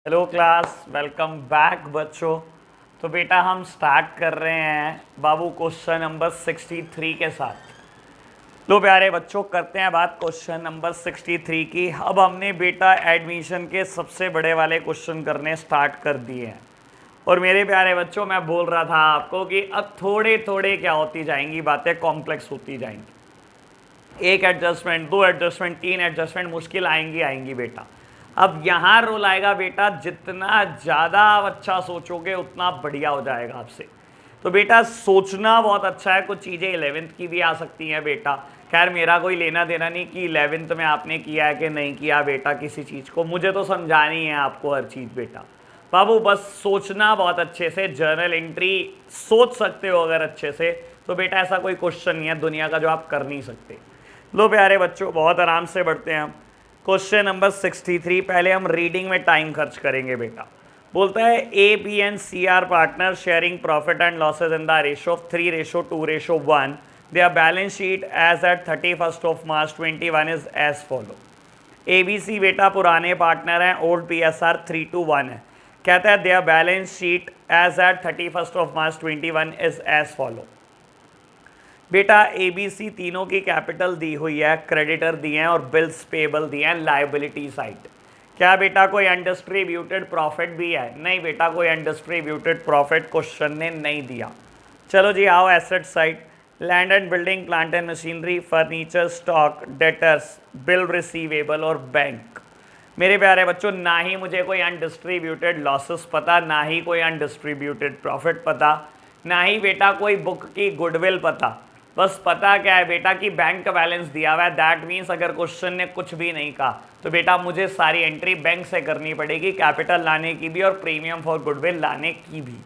Hello class, welcome back बच्चों। तो बेटा हम स्टार्ट कर रहे हैं बाबू क्वेश्चन नंबर 63 के साथ। लो प्यारे बच्चों, करते हैं बात क्वेश्चन नंबर 63 की। अब हमने बेटा एडमिशन के सबसे बड़े वाले क्वेश्चन करने स्टार्ट कर दिए हैं। और मेरे प्यारे बच्चों, मैं बोल रहा था आपको कि अब थोड़े थोड़े क्या होती जाएंगी, बातें कॉम्प्लेक्स होती जाएंगी। एक एडजस्टमेंट, दो एडजस्टमेंट, तीन एडजस्टमेंट मुश्किल आएंगी बेटा। अब यहाँ रोल आएगा बेटा, जितना ज़्यादा आप अच्छा सोचोगे उतना बढ़िया हो जाएगा आपसे। तो बेटा सोचना बहुत अच्छा है, कुछ चीज़ें 11th की भी आ सकती हैं बेटा। खैर मेरा कोई लेना देना नहीं कि 11th में आपने किया है कि नहीं किया बेटा किसी चीज़ को, मुझे तो समझानी है आपको हर चीज़ बेटा। बाबू बस सोचना बहुत अच्छे से, जर्नल एंट्री सोच सकते हो अगर अच्छे से, तो बेटा ऐसा कोई क्वेश्चन नहीं है दुनिया का जो आप कर नहीं सकते। लो प्यारे बच्चों, बहुत आराम से बढ़ते हैं हम। क्वेश्चन नंबर 63, पहले हम रीडिंग में टाइम खर्च करेंगे बेटा। बोलता है A B and C are partner sharing profit and losses in the ratio of 3:2:1। Their balance sheet as at 31st of March 21 is as follow. A B C बेटा पुराने पार्टनर हैं, old P S R 3:1 है। कहता है their balance sheet as at 31st of March 21 is as follow. बेटा A B सी तीनों की capital दी हुई है, क्रेडिटर दिए हैं और बिल्स पेबल दिए हैं लायबिलिटी साइड। क्या बेटा कोई अनडिस्ट्रीब्यूटेड प्रॉफिट भी है? नहीं बेटा, कोई अनडिस्ट्रीब्यूटेड प्रॉफिट क्वेश्चन ने नहीं दिया। चलो जी आओ asset side. Land and building, plant and machinery, furniture, stock, debtors, bill receivable और बैंक। मेरे प्यारे बच्चों, ना ही मुझे कोई अनडिस्ट्रीब्यूटेड लॉसेस पता, ना ही कोई अनडिस्ट्रीब्यूटेड प्रॉफिट पता, ना ही बेटा कोई बुक की गुडविल पता। बस पता क्या है बेटा कि बैंक का बैलेंस दिया हुआ है। दैट मीन्स अगर क्वेश्चन ने कुछ भी नहीं कहा तो बेटा मुझे सारी एंट्री बैंक से करनी पड़ेगी, कैपिटल लाने की भी और प्रीमियम फॉर गुडविल लाने की भी।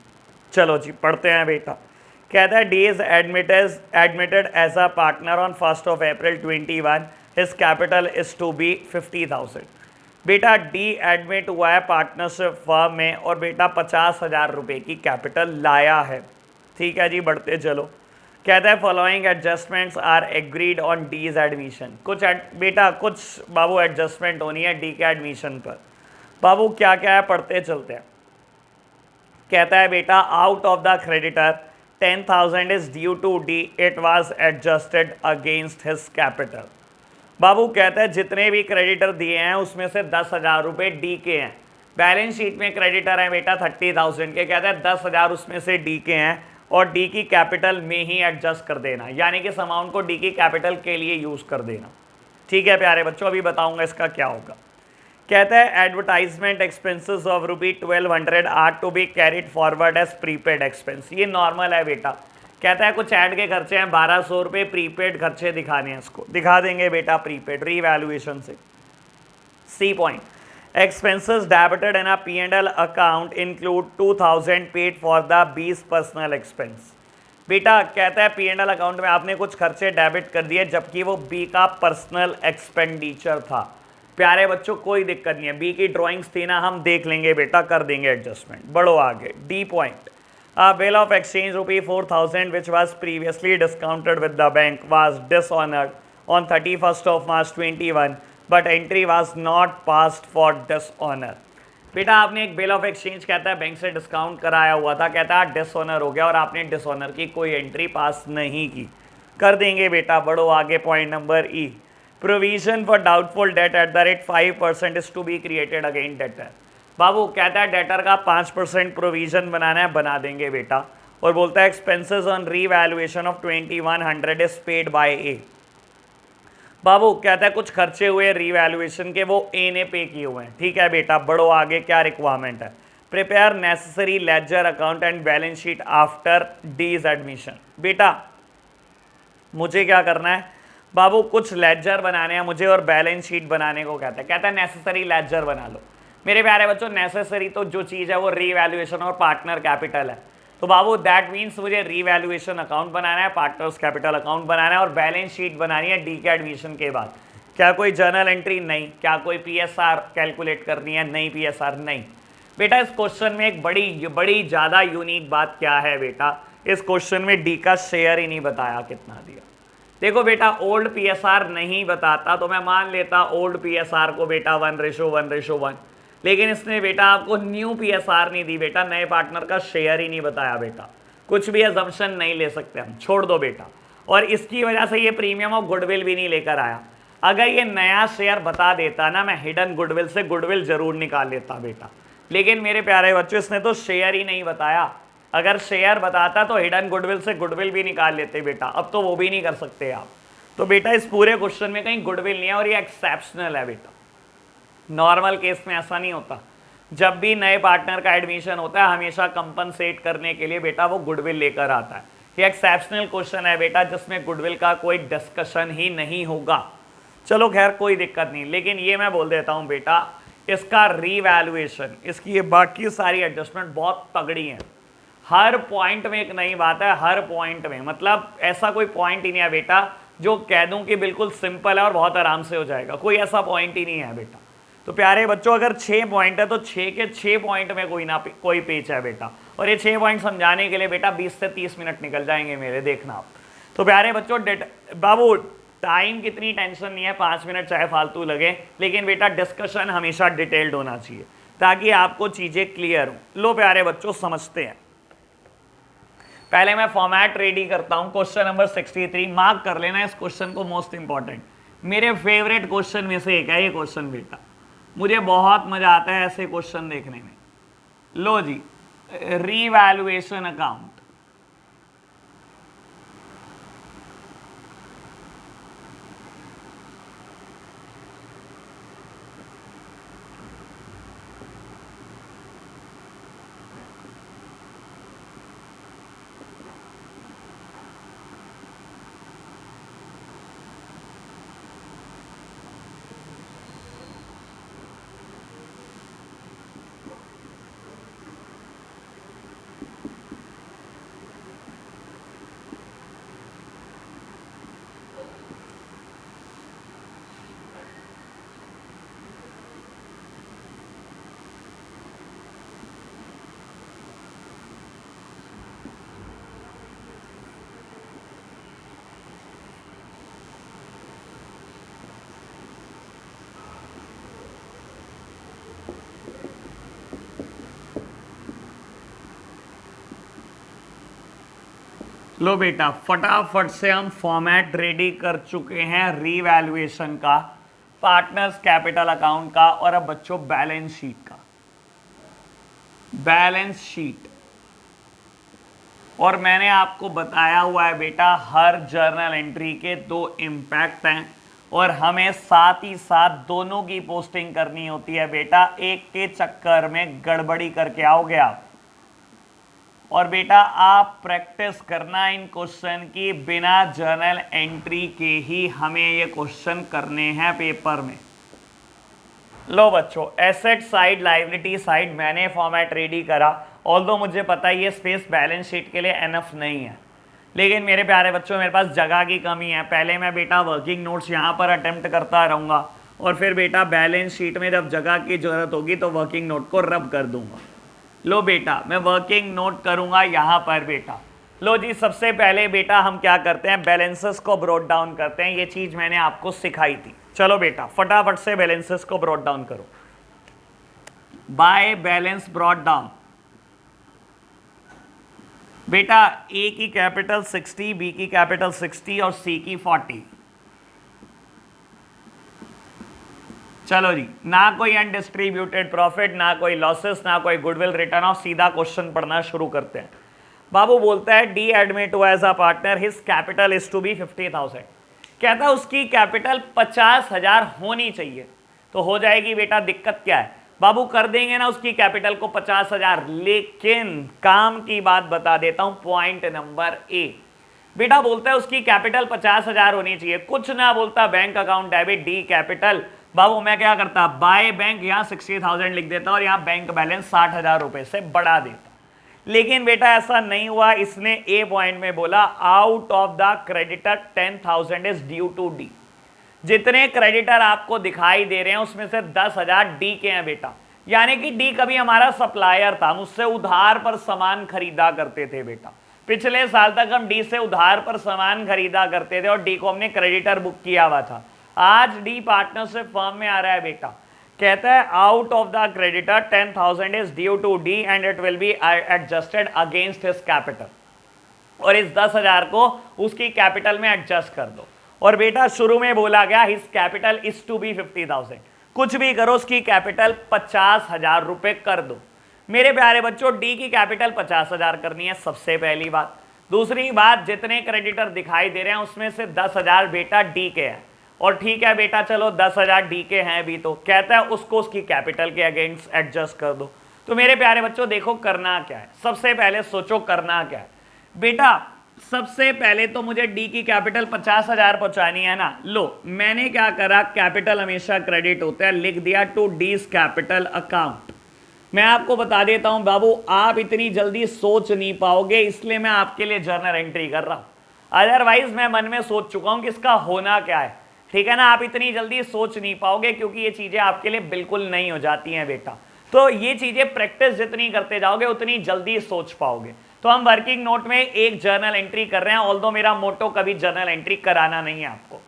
चलो जी पढ़ते हैं बेटा। कहता है D is admitted as a partner on 1st of April 21। His capital is to be 50,000। बेटा डी एडमिट हुआ है पार्टनरशिप फर्म में और बेटा 50,000 रुपये की कैपिटल लाया है। ठीक है जी, बढ़ते चलो। कहता है following adjustments are agreed on D's admission. बेटा कुछ बाबू एडजस्टमेंट होनी है डी के एडमिशन पर। बाबू क्या क्या है पढ़ते चलते हैं। कहता है बेटा out of the creditor 10,000 is due to D, it was adjusted against his capital. बाबू कहता है जितने भी क्रेडिटर दिए हैं उसमें से 10,000 रुपये डी के हैं। बैलेंस शीट में क्रेडिटर हैं बेटा 30,000 के। कहता है 10,000 उसमें से डी के हैं और डी की कैपिटल में ही एडजस्ट कर देना, यानी कि इस अमाउंट को डी की कैपिटल के लिए यूज़ कर देना। ठीक है प्यारे बच्चों, अभी बताऊंगा इसका क्या होगा। कहता है advertisement expenses of ₹1200 are to be carried forward as prepaid expense. ये नॉर्मल है बेटा। कहता है कुछ ऐड के खर्चे हैं 1,200 रुपये, प्रीपेड खर्चे दिखाने हैं, इसको दिखा देंगे बेटा प्रीपेड रीवैल्यूएशन से। C point, expenses debited in a P&L account include 2,000 paid for the B's personal expense। बेटा कहता है P&L अकाउंट में आपने कुछ खर्चे डेबिट कर दिए जबकि वो बी का पर्सनल एक्सपेंडिचर था। प्यारे बच्चों कोई दिक्कत नहीं है, बी की ड्राइंग्स थी ना, हम देख लेंगे बेटा, कर देंगे एडजस्टमेंट। बढ़ो आगे। D point, bill of exchange ₹4,000 which was previously discounted with the bank was dishonoured on 31st of March 21 but entry was not passed for dishonour. बेटा आपने एक बिल ऑफ एक्सचेंज कहता है बैंक से डिस्काउंट कराया हुआ था, कहता है डिसऑनर हो गया और आपने डिसऑनर की कोई एंट्री पास नहीं की। कर देंगे बेटा, बढ़ो आगे। Point number E, provision for doubtful debt at the rate 5% is to be created again debtor. बाबू कहता है डेटर का 5% प्रोविजन बनाना है, बना देंगे बेटा। और बोलता है expenses on revaluation of 2,100 is paid by A. बाबू कहता है कुछ खर्चे हुए रीवैल्यूएशन के, वो ए ने पे किए हुए हैं। ठीक है बेटा, बढ़ो आगे। क्या रिक्वायरमेंट है? Prepare necessary ledger account and balance sheet after D's admission. बेटा मुझे क्या करना है बाबू, कुछ लेजर बनाने हैं मुझे और बैलेंस शीट बनाने को कहता है नेसेसरी लेजर बना लो। मेरे प्यारे बच्चों नेसेसरी तो जो चीज़ है वो रीवैल्यूएशन और पार्टनर कैपिटल है। तो बाबू दैट मीन्स मुझे रीवैल्यूएशन अकाउंट बनाना है, पार्टनर्स कैपिटल अकाउंट बनाना है और बैलेंस शीट बनानी है डी के एडमिशन के बाद। क्या कोई जर्नल एंट्री? नहीं। क्या कोई पीएसआर कैलकुलेट करनी है? नहीं। पीएसआर नहीं। बेटा इस क्वेश्चन में एक बड़ी ज़्यादा यूनिक बात क्या है बेटा, इस क्वेश्चन में डी का शेयर ही नहीं बताया कितना दिया। देखो बेटा ओल्ड पीएसआर नहीं बताता तो मैं मान लेता ओल्ड पीएसआर को बेटा 1:1:1। लेकिन इसने बेटा आपको न्यू पीएसआर नहीं दी बेटा, नए पार्टनर का शेयर ही नहीं बताया बेटा, कुछ भी अजम्पशन नहीं ले सकते हम, छोड़ दो बेटा। और इसकी वजह से ये प्रीमियम ऑफ गुडविल भी नहीं लेकर आया। अगर ये नया शेयर बता देता ना, मैं हिडन गुडविल से गुडविल जरूर निकाल लेता बेटा, लेकिन मेरे प्यारे बच्चों इसने तो शेयर ही नहीं बताया। अगर शेयर बताता तो हिडन गुडविल से गुडविल भी निकाल लेते बेटा, अब तो वो भी नहीं कर सकते आप। तो बेटा इस पूरे क्वेश्चन में कहीं गुडविल नहीं है और ये एक्सेप्शनल है बेटा, नॉर्मल केस में ऐसा नहीं होता। जब भी नए पार्टनर का एडमिशन होता है हमेशा कंपनसेट करने के लिए बेटा वो गुडविल लेकर आता है। ये एक्सेप्शनल क्वेश्चन है बेटा जिसमें गुडविल का कोई डिस्कशन ही नहीं होगा। चलो खैर कोई दिक्कत नहीं, लेकिन ये मैं बोल देता हूं बेटा, इसका रीवैल्यूएशन, इसकी ये बाकी सारी एडजस्टमेंट बहुत तगड़ी है। हर पॉइंट में एक नई बात है, हर पॉइंट में, मतलब ऐसा कोई पॉइंट ही नहीं है बेटा जो कह दूं कि बिल्कुल सिंपल है और बहुत आराम से हो जाएगा, कोई ऐसा पॉइंट ही नहीं है बेटा। तो प्यारे बच्चों अगर 6 पॉइंट है तो 6 के 6 पॉइंट में कोई पेच है बेटा, और ये 6 पॉइंट समझाने के लिए बेटा 20 से 30 मिनट निकल जाएंगे मेरे, देखना आप। तो प्यारे बच्चों बाबू टाइम कितनी टेंशन नहीं है, 5 मिनट चाहे फालतू लगे, लेकिन बेटा डिस्कशन हमेशा डिटेल्ड होना चाहिए ताकि आपको चीजें क्लियर हो। लो प्यारे बच्चों समझते हैं, पहले मैं फॉर्मेट रेडी करता हूं। क्वेश्चन नंबर 63 मार्क कर लेना इस क्वेश्चन को, मोस्ट इंपॉर्टेंट, मेरे फेवरेट क्वेश्चन में से एक है ये क्वेश्चन बेटा, मुझे बहुत मजा आता है ऐसे क्वेश्चन देखने में। लो जी, रीवैल्यूएशन अकाउंट, लो बेटा फटाफट से हम फॉर्मेट रेडी कर चुके हैं रीवैल्यूएशन का, पार्टनर्स कैपिटल अकाउंट का, और अब बच्चों बैलेंस शीट का। बैलेंस शीट, और मैंने आपको बताया हुआ है बेटा हर जर्नल एंट्री के 2 इम्पैक्ट हैं और हमें साथ ही साथ दोनों की पोस्टिंग करनी होती है बेटा, एक के चक्कर में गड़बड़ी करके आओगे आप। और बेटा आप प्रैक्टिस करना इन क्वेश्चन की, बिना जर्नल एंट्री के ही हमें ये क्वेश्चन करने हैं पेपर में। लो बच्चों, एसेट साइड लायबिलिटी साइड मैंने फॉर्मेट रेडी करा, ऑल्दो मुझे पता है ये स्पेस बैलेंस शीट के लिए एनफ नहीं है, लेकिन मेरे प्यारे बच्चों मेरे पास जगह की कमी है। पहले मैं बेटा वर्किंग नोट्स यहाँ पर अटेम्प्ट करता रहूँगा और फिर बेटा बैलेंस शीट में जब जगह की जरूरत होगी तो वर्किंग नोट को रब कर दूंगा। लो बेटा मैं वर्किंग नोट करूंगा यहाँ पर बेटा। लो जी, सबसे पहले बेटा हम क्या करते हैं, बैलेंसेस को ब्रॉट डाउन करते हैं, ये चीज मैंने आपको सिखाई थी। चलो बेटा फटाफट से बैलेंसेस को ब्रॉट डाउन करो। बाय बैलेंस ब्रॉट डाउन, बेटा ए की कैपिटल 60, बी की कैपिटल 60 और सी की 40। चलो जी, ना कोई अनडिस्ट्रीब्यूटेड प्रॉफिट, ना कोई लॉसेस, ना कोई गुडविल रिटर्न ऑफ, सीधा क्वेश्चन पढ़ना शुरू करते हैं। बाबू बोलता है डी एडमिट हुआ as a partner, his capital is to be 50,000। कहता है उसकी कैपिटल 50,000 होनी चाहिए, तो हो जाएगी बेटा, दिक्कत क्या है बाबू, कर देंगे ना उसकी कैपिटल को 50,000। लेकिन काम की बात बता देता हूं, पॉइंट नंबर ए, बेटा बोलता है उसकी कैपिटल 50,000 होनी चाहिए, कुछ ना बोलता, bank account debit D capital. बाबू मैं क्या करता, बाय बैंक यहाँ 60,000 लिख देता और यहाँ बैंक बैलेंस 60,000 रुपए से बढ़ा देता। लेकिन बेटा ऐसा नहीं हुआ, इसने ए पॉइंट में बोला out of the creditor 10,000 is due to D. जितने क्रेडिटर आपको दिखाई दे रहे हैं उसमें से 10,000 डी के हैं बेटा, यानी कि डी कभी हमारा सप्लायर था, मुझसे उधार पर सामान खरीदा करते थे बेटा। पिछले साल तक हम डी से उधार पर सामान खरीदा करते थे और डी को हमने क्रेडिटर बुक किया हुआ था। आज डी पार्टनरशिप फर्म में आ रहा है बेटा, कहता है out of the creditor 10,000 is due to D and it will be adjusted against his capital, और इस 10,000 को उसकी कैपिटल में एडजस्ट कर दो। और बेटा शुरू में बोला गया his capital is to be 50,000, कुछ भी करो उसकी कैपिटल 50,000 रुपए कर दो। मेरे प्यारे बच्चों डी की कैपिटल 50,000 करनी है, सबसे पहली बात। दूसरी बात, जितने क्रेडिटर दिखाई दे रहे हैं उसमें से 10,000 बेटा डी के हैं, और ठीक है बेटा चलो 10,000 डी के हैं भी, तो कहता है उसको उसकी कैपिटल के अगेंस्ट एडजस्ट कर दो। तो मेरे प्यारे बच्चों देखो करना क्या है, सबसे पहले सोचो करना क्या है बेटा। सबसे पहले तो मुझे डी की कैपिटल 50,000 पहुंचानी है ना। लो मैंने क्या करा, कैपिटल हमेशा क्रेडिट होता है, लिख दिया टू डीज कैपिटल अकाउंट। मैं आपको बता देता हूं बाबू, आप इतनी जल्दी सोच नहीं पाओगे, इसलिए मैं आपके लिए जर्नल एंट्री कर रहा हूं। अदरवाइज मैं मन में सोच चुका हूं कि इसका होना क्या है, ठीक है ना। आप इतनी जल्दी सोच नहीं पाओगे क्योंकि ये चीजें आपके लिए बिल्कुल नहीं हो जाती हैं बेटा। तो ये चीजें प्रैक्टिस जितनी करते जाओगे उतनी जल्दी सोच पाओगे। तो हम वर्किंग नोट में एक जर्नल एंट्री कर रहे हैं, ऑल्दो मेरा मोटो कभी जर्नल एंट्री कराना नहीं है आपको।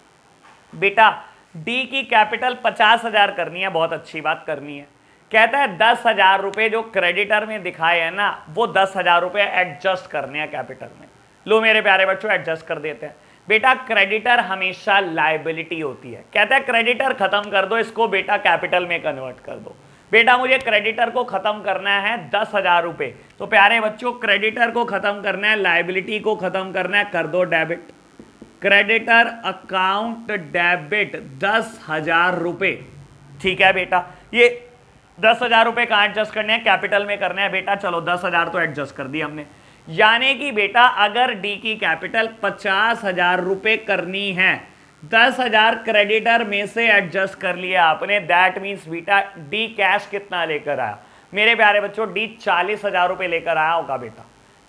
बेटा डी की कैपिटल 50,000 करनी है, बहुत अच्छी बात करनी है। कहता है 10,000 रुपए जो क्रेडिटर में दिखाए हैं ना, वो 10,000 रुपए एडजस्ट करने हैं कैपिटल में। लो मेरे प्यारे बच्चों एडजस्ट कर देते हैं। बेटा क्रेडिटर हमेशा लायबिलिटी होती है, कहता है क्रेडिटर खत्म कर दो इसको, बेटा कैपिटल में कन्वर्ट कर दो। बेटा मुझे क्रेडिटर को खत्म करना है 10,000 रुपए, तो प्यारे बच्चों क्रेडिटर को खत्म करना है, लायबिलिटी को खत्म करना है, कर दो डेबिट। क्रेडिटर अकाउंट डेबिट 10,000 रुपए, ठीक है बेटा। ये 10,000 रुपए कहाँ एडजस्ट करने हैं, कैपिटल में करने हैं बेटा। चलो 10,000 तो एडजस्ट कर दी हमने, यानी कि बेटा अगर डी की कैपिटल 50,000 रुपए करनी है, 10,000 क्रेडिटर में से एडजस्ट कर लिया आपने, दैट मीन्स बेटा डी कैश कितना लेकर आया मेरे प्यारे बच्चों, डी 40,000 रुपए लेकर आया होगा बेटा।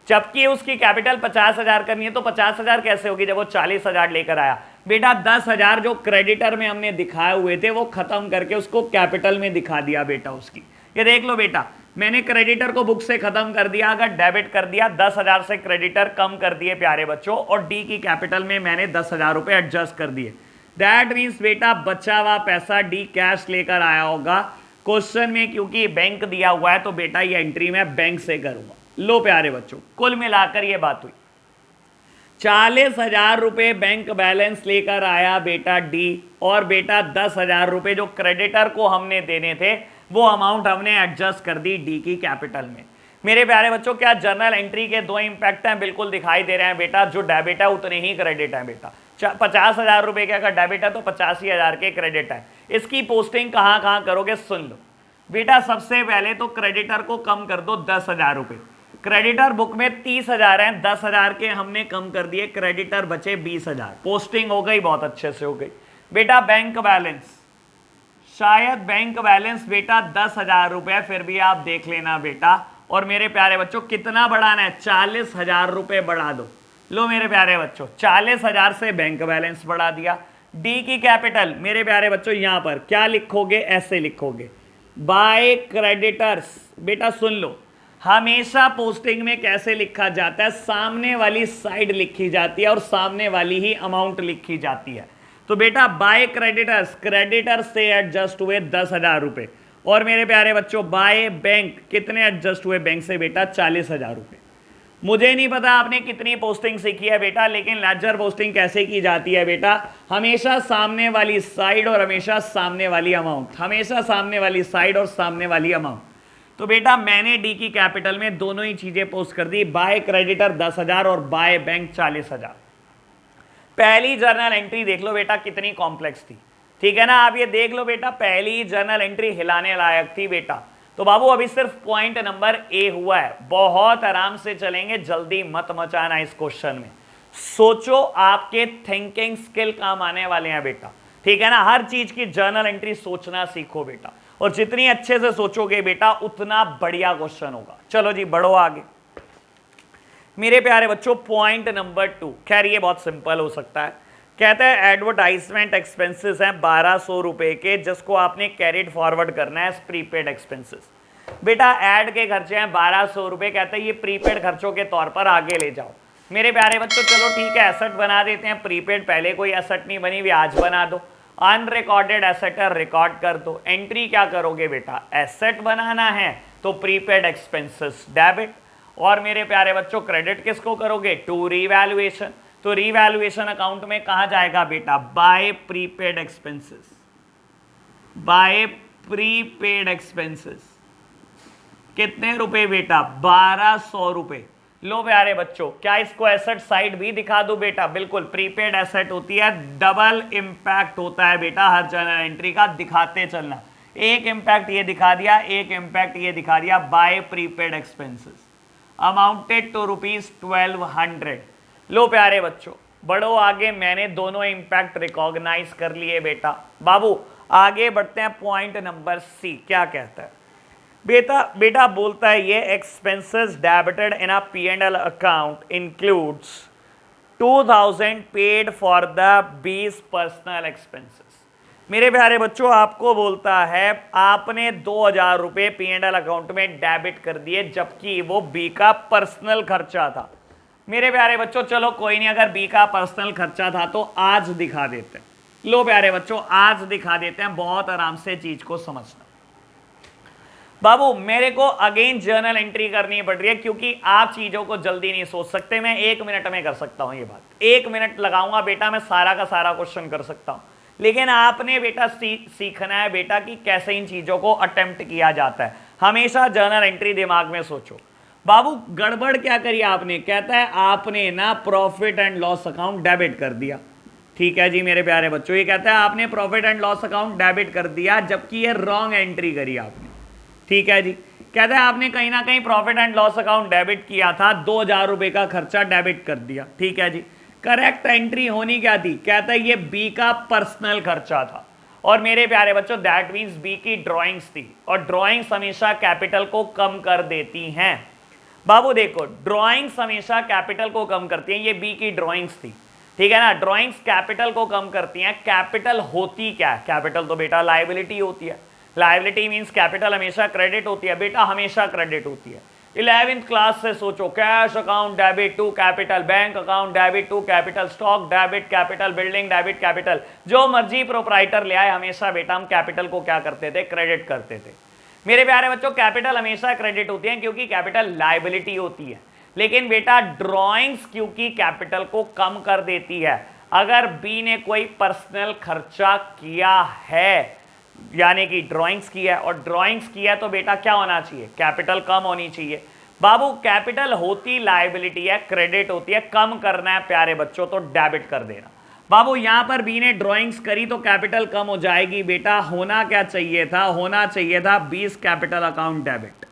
जबकि उसकी कैपिटल 50,000 करनी है, तो 50,000 कैसे होगी जब वो 40,000 लेकर आया बेटा। 10,000 जो क्रेडिटर में हमने दिखाए हुए थे वो खत्म करके उसको कैपिटल में दिखा दिया बेटा उसकी। ये देख लो बेटा, मैंने क्रेडिटर को बुक से खत्म कर दिया, अगर डेबिट कर दिया, 10,000 से क्रेडिटर कम कर दिए प्यारे बच्चों, और डी की कैपिटल में मैंने 10,000 रुपए एडजस्ट कर दिए। दैट मीन्स बेटा बचा हुआ पैसा डी कैश लेकर आया होगा। क्वेश्चन में क्योंकि बैंक दिया हुआ है तो बेटा ये एंट्री मैं बैंक से करूंगा। लो प्यारे बच्चों कुल मिलाकर ये बात हुई, 40,000 रुपए बैंक बैलेंस लेकर आया बेटा डी, और बेटा 10,000 रुपए जो क्रेडिटर को हमने देने थे वो अमाउंट हमने एडजस्ट कर दी डी की कैपिटल में। मेरे प्यारे बच्चों क्या जर्नल एंट्री के दो इंपैक्ट हैं, बिल्कुल दिखाई दे रहे हैं बेटा। जो डेबिट है उतने ही क्रेडिट है बेटा। 50,000 रुपए के अगर डेबिट है तो 85,000 के क्रेडिट है। इसकी पोस्टिंग कहाँ कहाँ करोगे सुन लो बेटा। सबसे पहले तो क्रेडिटर को कम कर दो 10,000 रुपए। क्रेडिटर बुक में 30,000 हैं, 10,000 के हमने कम कर दिए, क्रेडिटर बचे 20,000। पोस्टिंग हो गई, बहुत अच्छे से हो गई बेटा। बैंक बैलेंस, शायद बैंक बैलेंस बेटा 10,000 रुपए, फिर भी आप देख लेना बेटा। और मेरे प्यारे बच्चों कितना बढ़ाना है, 40,000 रुपए बढ़ा दो। लो मेरे प्यारे बच्चों 40,000 से बैंक बैलेंस बढ़ा दिया। डी की कैपिटल मेरे प्यारे बच्चों यहां पर क्या लिखोगे, ऐसे लिखोगे बाय क्रेडिटर्स। बेटा सुन लो, हमेशा पोस्टिंग में कैसे लिखा जाता है, सामने वाली साइड लिखी जाती है और सामने वाली ही अमाउंट लिखी जाती है। तो बेटा बाय क्रेडिटर्स, क्रेडिटर से एडजस्ट हुए 10,000 रुपए, और मेरे प्यारे बच्चों बाय बैंक कितने एडजस्ट हुए बैंक से बेटा 40,000 रुपए। मुझे नहीं पता आपने कितनी पोस्टिंग सीखी है बेटा, लेकिन लेजर पोस्टिंग कैसे की जाती है बेटा, हमेशा सामने वाली साइड और हमेशा सामने वाली अमाउंट, हमेशा सामने वाली साइड और सामने वाली अमाउंट। तो बेटा मैंने डी की कैपिटल में दोनों ही चीजें पोस्ट कर दी, बाय क्रेडिटर 10,000 और बाय बैंक 40,000। पहली जर्नल एंट्री देख लो बेटा कितनी कॉम्प्लेक्स थी, ठीक है ना। आप ये देख लो बेटा, पहली जर्नल एंट्री हिलाने लायक थी बेटा। तो बाबू अभी सिर्फ पॉइंट नंबर ए हुआ है, बहुत आराम से चलेंगे, जल्दी मत मचाना इस क्वेश्चन में। सोचो, आपके थिंकिंग स्किल काम आने वाले हैं बेटा, ठीक है ना। हर चीज की जर्नल एंट्री सोचना सीखो बेटा, और जितनी अच्छे से सोचोगे बेटा उतना बढ़िया क्वेश्चन होगा। चलो जी बढ़ो आगे मेरे प्यारे बच्चों। पॉइंट नंबर 2, खैर ये बहुत सिंपल हो सकता है। कहता है एडवर्टाइजमेंट एक्सपेंसेस हैं 1200 रुपए के, जिसको आपने कैरिड फॉरवर्ड करना है प्रीपेड एक्सपेंसेस। बेटा ऐड के खर्चे हैं 1200 रुपए, कहते हैं ये प्रीपेड खर्चों के तौर पर आगे ले जाओ। मेरे प्यारे बच्चों चलो ठीक है, एसेट बना देते हैं। प्रीपेड पहले कोई एसेट नहीं बनी हुई, आज बना दो। अनरिकॉर्डेड एसेट है, रिकॉर्ड कर दो। एंट्री क्या करोगे बेटा, एसेट बनाना है तो प्रीपेड एक्सपेंसेस डेबिट, और मेरे प्यारे बच्चों क्रेडिट किसको करोगे, टू रीवैल्यूएशन। तो रीवैल्यूएशन अकाउंट में कहा जाएगा बेटा, by prepaid expenses, by prepaid expenses. कितने रुपए बेटा, 1200 रुपए। लो प्यारे बच्चों, क्या इसको एसेट साइड भी दिखा दो बेटा, बिल्कुल। प्रीपेड एसेट होती है, डबल इंपैक्ट होता है बेटा हर जर्नल एंट्री का, दिखाते चलना। एक इंपैक्ट ये दिखा दिया, एक इंपैक्ट ये दिखा दिया, by prepaid expenses amounted to ₹1200। लो प्यारे बच्चों, बढ़ो आगे, मैंने दोनों इंपैक्ट रिकॉग्नाइज कर लिए बेटा। बाबू आगे बढ़ते हैं, पॉइंट नंबर सी क्या कहता है बेटा बोलता है ये expenses debited in a P&L account includes 2000 paid for the 20 personal expenses. मेरे प्यारे बच्चों, आपको बोलता है आपने 2000 रुपए P&L अकाउंट में डेबिट कर दिए, जबकि वो बी का पर्सनल खर्चा था। मेरे प्यारे बच्चों चलो कोई नहीं, अगर बी का पर्सनल खर्चा था तो आज दिखा देते हैं। लो प्यारे बच्चों, आज दिखा देते हैं, बहुत आराम से चीज को समझना। बाबू मेरे को अगेन जर्नल एंट्री करनी पड़ रही है, क्योंकि आप चीजों को जल्दी नहीं सोच सकते। मैं 1 मिनट में कर सकता हूं ये बात, 1 मिनट लगाऊंगा बेटा, मैं सारा का सारा क्वेश्चन कर सकता हूं। लेकिन आपने बेटा सीखना है बेटा कि कैसे इन चीजों को अटेम्प्ट किया जाता है। हमेशा जर्नल एंट्री दिमाग में सोचो। बाबू गड़बड़ क्या करी आपने, कहता है आपने ना profit and loss account debit कर दिया। ठीक है जी मेरे प्यारे बच्चों, ये कहता है आपने profit and loss account debit कर दिया, जबकि ये रॉन्ग एंट्री करी आपने। ठीक है जी, कहता है आपने कहीं ना कहीं profit and loss account debit किया था, 2000 रुपए का खर्चा डेबिट कर दिया। ठीक है जी, करेक्ट एंट्री होनी क्या थी, कहता है ये बी का पर्सनल खर्चा था। और मेरे प्यारे बच्चों दैट मींस बी की ड्राइंग्स थी, और ड्राइंग्स हमेशा कैपिटल को कम कर देती हैं। बाबू देखो, ड्राइंग्स हमेशा कैपिटल को कम करती हैं, ये बी की ड्राइंग्स थी। ठीक है ना, ड्राइंग्स कैपिटल को कम करती हैं। कैपिटल होती क्या है, कैपिटल तो बेटा लायबिलिटी होती है। लायबिलिटी मींस कैपिटल हमेशा क्रेडिट होती है बेटा, हमेशा क्रेडिट होती है। 11th क्लास से सोचो, cash account debit to capital, bank account debit to capital, stock debit capital, building debit capital, जो मर्जी प्रोप्राइटर ले आए, हमेशा बेटा हम कैपिटल को क्या करते थे, क्रेडिट करते थे। मेरे प्यारे बच्चों कैपिटल हमेशा क्रेडिट होती है, क्योंकि कैपिटल लायबिलिटी होती है। लेकिन बेटा ड्रॉइंग्स क्योंकि कैपिटल को कम कर देती है। अगर बी ने कोई पर्सनल खर्चा किया है, यानी कि ड्राइंग्स किया है, और ड्राइंग्स किया है, तो बेटा क्या होना चाहिए, कैपिटल कम होनी चाहिए। बाबू कैपिटल होती लायबिलिटी है, क्रेडिट होती है, कम करना है प्यारे बच्चों तो डेबिट कर देना। बाबू यहां पर बी ने ड्राइंग्स करी तो कैपिटल कम हो जाएगी बेटा। होना क्या चाहिए था, होना चाहिए था 20 capital account debit.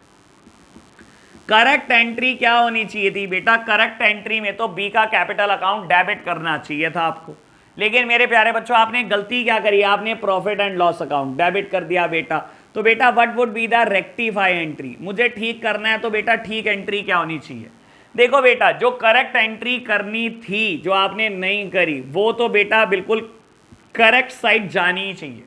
Correct entry क्या होनी चाहिए थी बेटा, करेक्ट एंट्री में तो बी का कैपिटल अकाउंट डेबिट करना चाहिए था आपको। लेकिन मेरे प्यारे बच्चों आपने गलती क्या करी, आपने profit and loss account debit कर दिया बेटा। तो बेटा what would be the rectify entry, मुझे ठीक करना है तो बेटा ठीक एंट्री क्या होनी चाहिए। देखो बेटा जो करेक्ट एंट्री करनी थी, जो आपने नहीं करी, वो तो बेटा बिल्कुल करेक्ट साइड जानी ही चाहिए।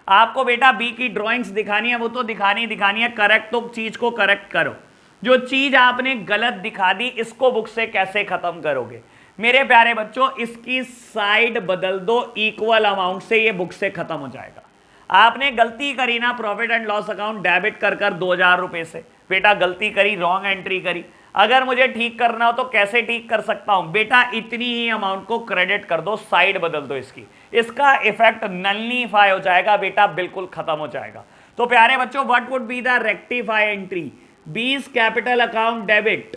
आपको बेटा बी की ड्राइंग्स दिखानी है, वो तो दिखानी है, करेक्ट तो चीज को करेक्ट करो। जो चीज आपने गलत दिखा दी, इसको बुक से कैसे खत्म करोगे मेरे प्यारे बच्चों, इसकी साइड बदल दो इक्वल अमाउंट से, ये बुक से खत्म हो जाएगा। आपने गलती करी ना profit and loss account debit कर 2000 रुपए से, बेटा गलती करी, रॉन्ग एंट्री करी। अगर मुझे ठीक करना हो तो कैसे ठीक कर सकता हूं बेटा, इतनी ही अमाउंट को क्रेडिट कर दो, साइड बदल दो इसकी, इसका इफेक्ट नलिफाई हो जाएगा बेटा, बिल्कुल खत्म हो जाएगा। तो प्यारे बच्चों what would be the rectify entry, 20 capital account debit,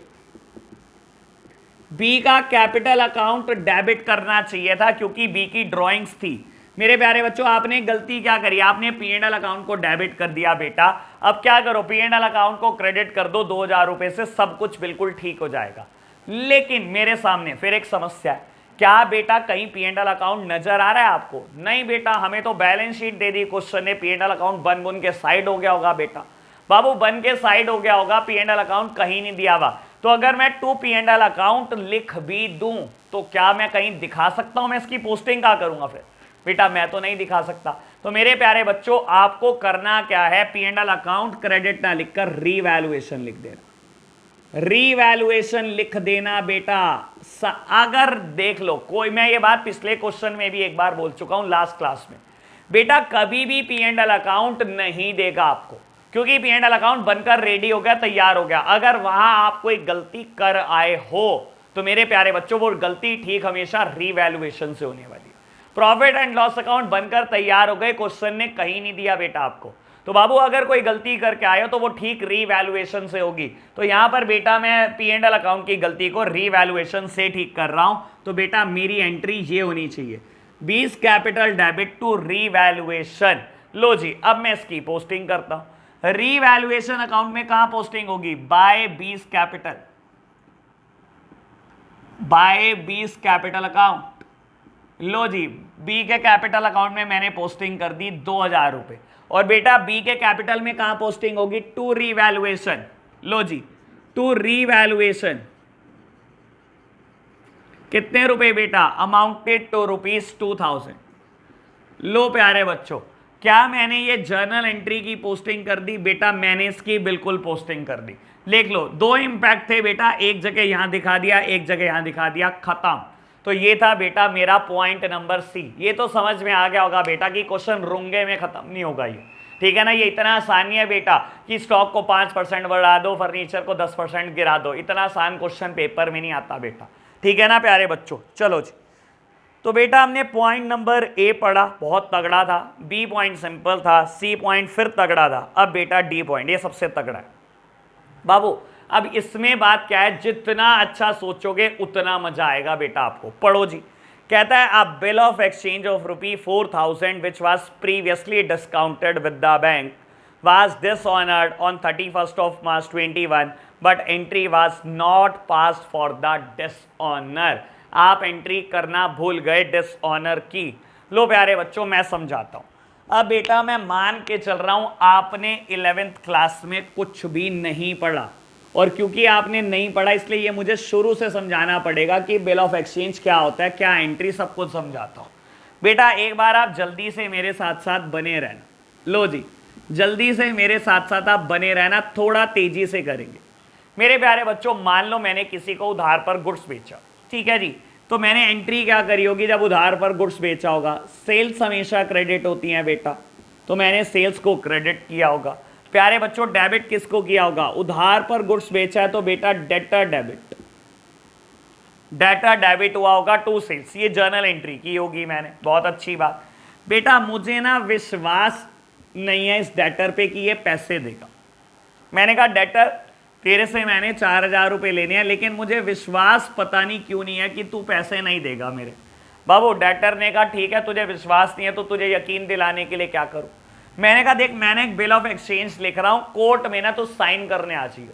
B का कैपिटल अकाउंट डेबिट करना चाहिए था, क्योंकि बी की ड्राइंग्स थी। मेरे प्यारे बच्चों आपने गलती क्या करी, आपने P&L अकाउंट को डेबिट कर दिया बेटा। अब क्या करो, P&L अकाउंट को क्रेडिट कर दो 2000 रुपए से, सब कुछ बिल्कुल ठीक हो जाएगा। लेकिन मेरे सामने फिर एक समस्या है, क्या बेटा कहीं P&L अकाउंट नजर आ रहा है आपको? नहीं बेटा, हमें तो balance sheet they the question ने, P&L अकाउंट बन बुन के साइड हो गया होगा बेटा। बाबू बन के साइड हो गया होगा, P&L अकाउंट कहीं नहीं दिया हुआ। तो अगर मैं टू P&L अकाउंट लिख भी दूं तो क्या मैं कहीं दिखा सकता हूं, मैं इसकी पोस्टिंग क्या करूंगा फिर बेटा, मैं तो नहीं दिखा सकता। तो मेरे प्यारे बच्चों आपको करना क्या है, P&L अकाउंट क्रेडिट ना लिखकर रीवैल्यूएशन लिख देना, रीवैल्यूएशन लिख देना बेटा। अगर देख लो कोई, मैं ये बात पिछले क्वेश्चन में भी एक बार बोल चुका हूं लास्ट क्लास में, बेटा कभी भी पी एंड एल अकाउंट नहीं देगा आपको, क्योंकि पी एंड एल अकाउंट बनकर रेडी हो गया, तैयार हो गया। अगर वहां आप कोई गलती कर आए हो तो मेरे प्यारे बच्चों वो गलती ठीक हमेशा रीवैल्यूएशन से होने वाली है। प्रॉफिट एंड लॉस अकाउंट बनकर तैयार हो गए, क्वेश्चन ने कहीं नहीं दिया बेटा आपको, तो बाबू अगर कोई गलती करके आए हो तो वो ठीक रीवैल्यूएशन से होगी। तो यहां पर बेटा मैं पी एंड एल अकाउंट की गलती को रीवैल्यूएशन से ठीक कर रहा हूं, तो बेटा मेरी एंट्री ये होनी चाहिए 20 कैपिटल डेबिट टू रीवैल्यूएशन। लो जी, अब मैं इसकी पोस्टिंग करता हूं। रीवैल्यूएशन अकाउंट में कहां पोस्टिंग होगी? By 20 capital, by 20 capital account. लो जी, बी के कैपिटल अकाउंट में मैंने पोस्टिंग कर दी 2000 रुपए, और बेटा बी के कैपिटल में कहां पोस्टिंग होगी? To revaluation. लो जी, टू रीवैल्यूएशन कितने रुपए बेटा? Amounted to ₹2000। लो प्यारे बच्चों, क्या मैंने ये जर्नल एंट्री की पोस्टिंग कर दी? बेटा मैंने इसकी बिल्कुल पोस्टिंग कर दी। लिख लो, दो इंपैक्ट थे बेटा, एक जगह यहां दिखा दिया, एक जगह यहां दिखा दिया, खत्म। तो ये था बेटा मेरा पॉइंट नंबर सी। ये तो समझ में आ गया होगा बेटा कि क्वेश्चन रुंगे में खत्म नहीं होगा ये, ठीक है ना। ये इतना आसान है बेटा कि स्टॉक को 5% बढ़ा दो, फर्नीचर को 10% गिरा दो, इतना आसान क्वेश्चन पेपर में नहीं आता बेटा, ठीक है ना प्यारे बच्चों। चलो जी, तो बेटा हमने पॉइंट नंबर ए पढ़ा, बहुत तगड़ा था। बी पॉइंट सिंपल था, सी पॉइंट फिर तगड़ा था। अब बेटा डी पॉइंट, ये सबसे तगड़ा है बाबू। अब इसमें बात क्या है, जितना अच्छा सोचोगे उतना मजा आएगा बेटा आपको। पढ़ो जी, कहता है अ bill of exchange of ₹4000 which was previously discounted with the bank was dishonored on 31st of March 21 but entry was not passed for the dishonor। आप एंट्री करना भूल गए डिसऑनर की। लो प्यारे बच्चों मैं समझाता हूं। अब बेटा मैं मान के चल रहा हूं आपने 11th क्लास में कुछ भी नहीं पढ़ा, और क्योंकि आपने नहीं पढ़ा इसलिए ये मुझे शुरू से समझाना पड़ेगा कि बिल ऑफ एक्सचेंज क्या होता है, क्या एंट्री, सब कुछ समझाता हूं। बेटा एक बार आप जल्दी से मेरे साथ साथ बने रहना। लो जी, जल्दी से मेरे साथ साथ आप बने रहना, थोड़ा तेजी से करेंगे मेरे प्यारे बच्चों। मान लो मैंने किसी को उधार पर गुड्स बेचा, ठीक है जी, तो मैंने एंट्री क्या करी होगी जब उधार पर गुड्स बेचा होगा? सेल्स हमेशा क्रेडिट होती हैं बेटा, तो मैंने सेल्स को क्रेडिट किया होगा। प्यारे बच्चों डेबिट किसको किया होगा? उधार पर गुड्स बेचा है तो बेटा डेटर डेबिट, डेटा डेबिट हुआ होगा टू सेल्स। ये जर्नल एंट्री की होगी मैंने, बहुत अच्छी बात। बेटा मुझे ना विश्वास नहीं है इस डेटर पे कि ये पैसे देगा। मैंने कहा डेटर तेरे से मैंने 4000 रुपये लेने हैं, लेकिन मुझे विश्वास पता नहीं क्यों नहीं है कि तू पैसे नहीं देगा मेरे। बाबू डेटर ने कहा ठीक है तुझे विश्वास नहीं है तो तुझे यकीन दिलाने के लिए क्या करूं? मैंने कहा देख मैंने एक बिल ऑफ एक्सचेंज लिख रहा हूं, कोर्ट में ना तो साइन करने आ जाइयो।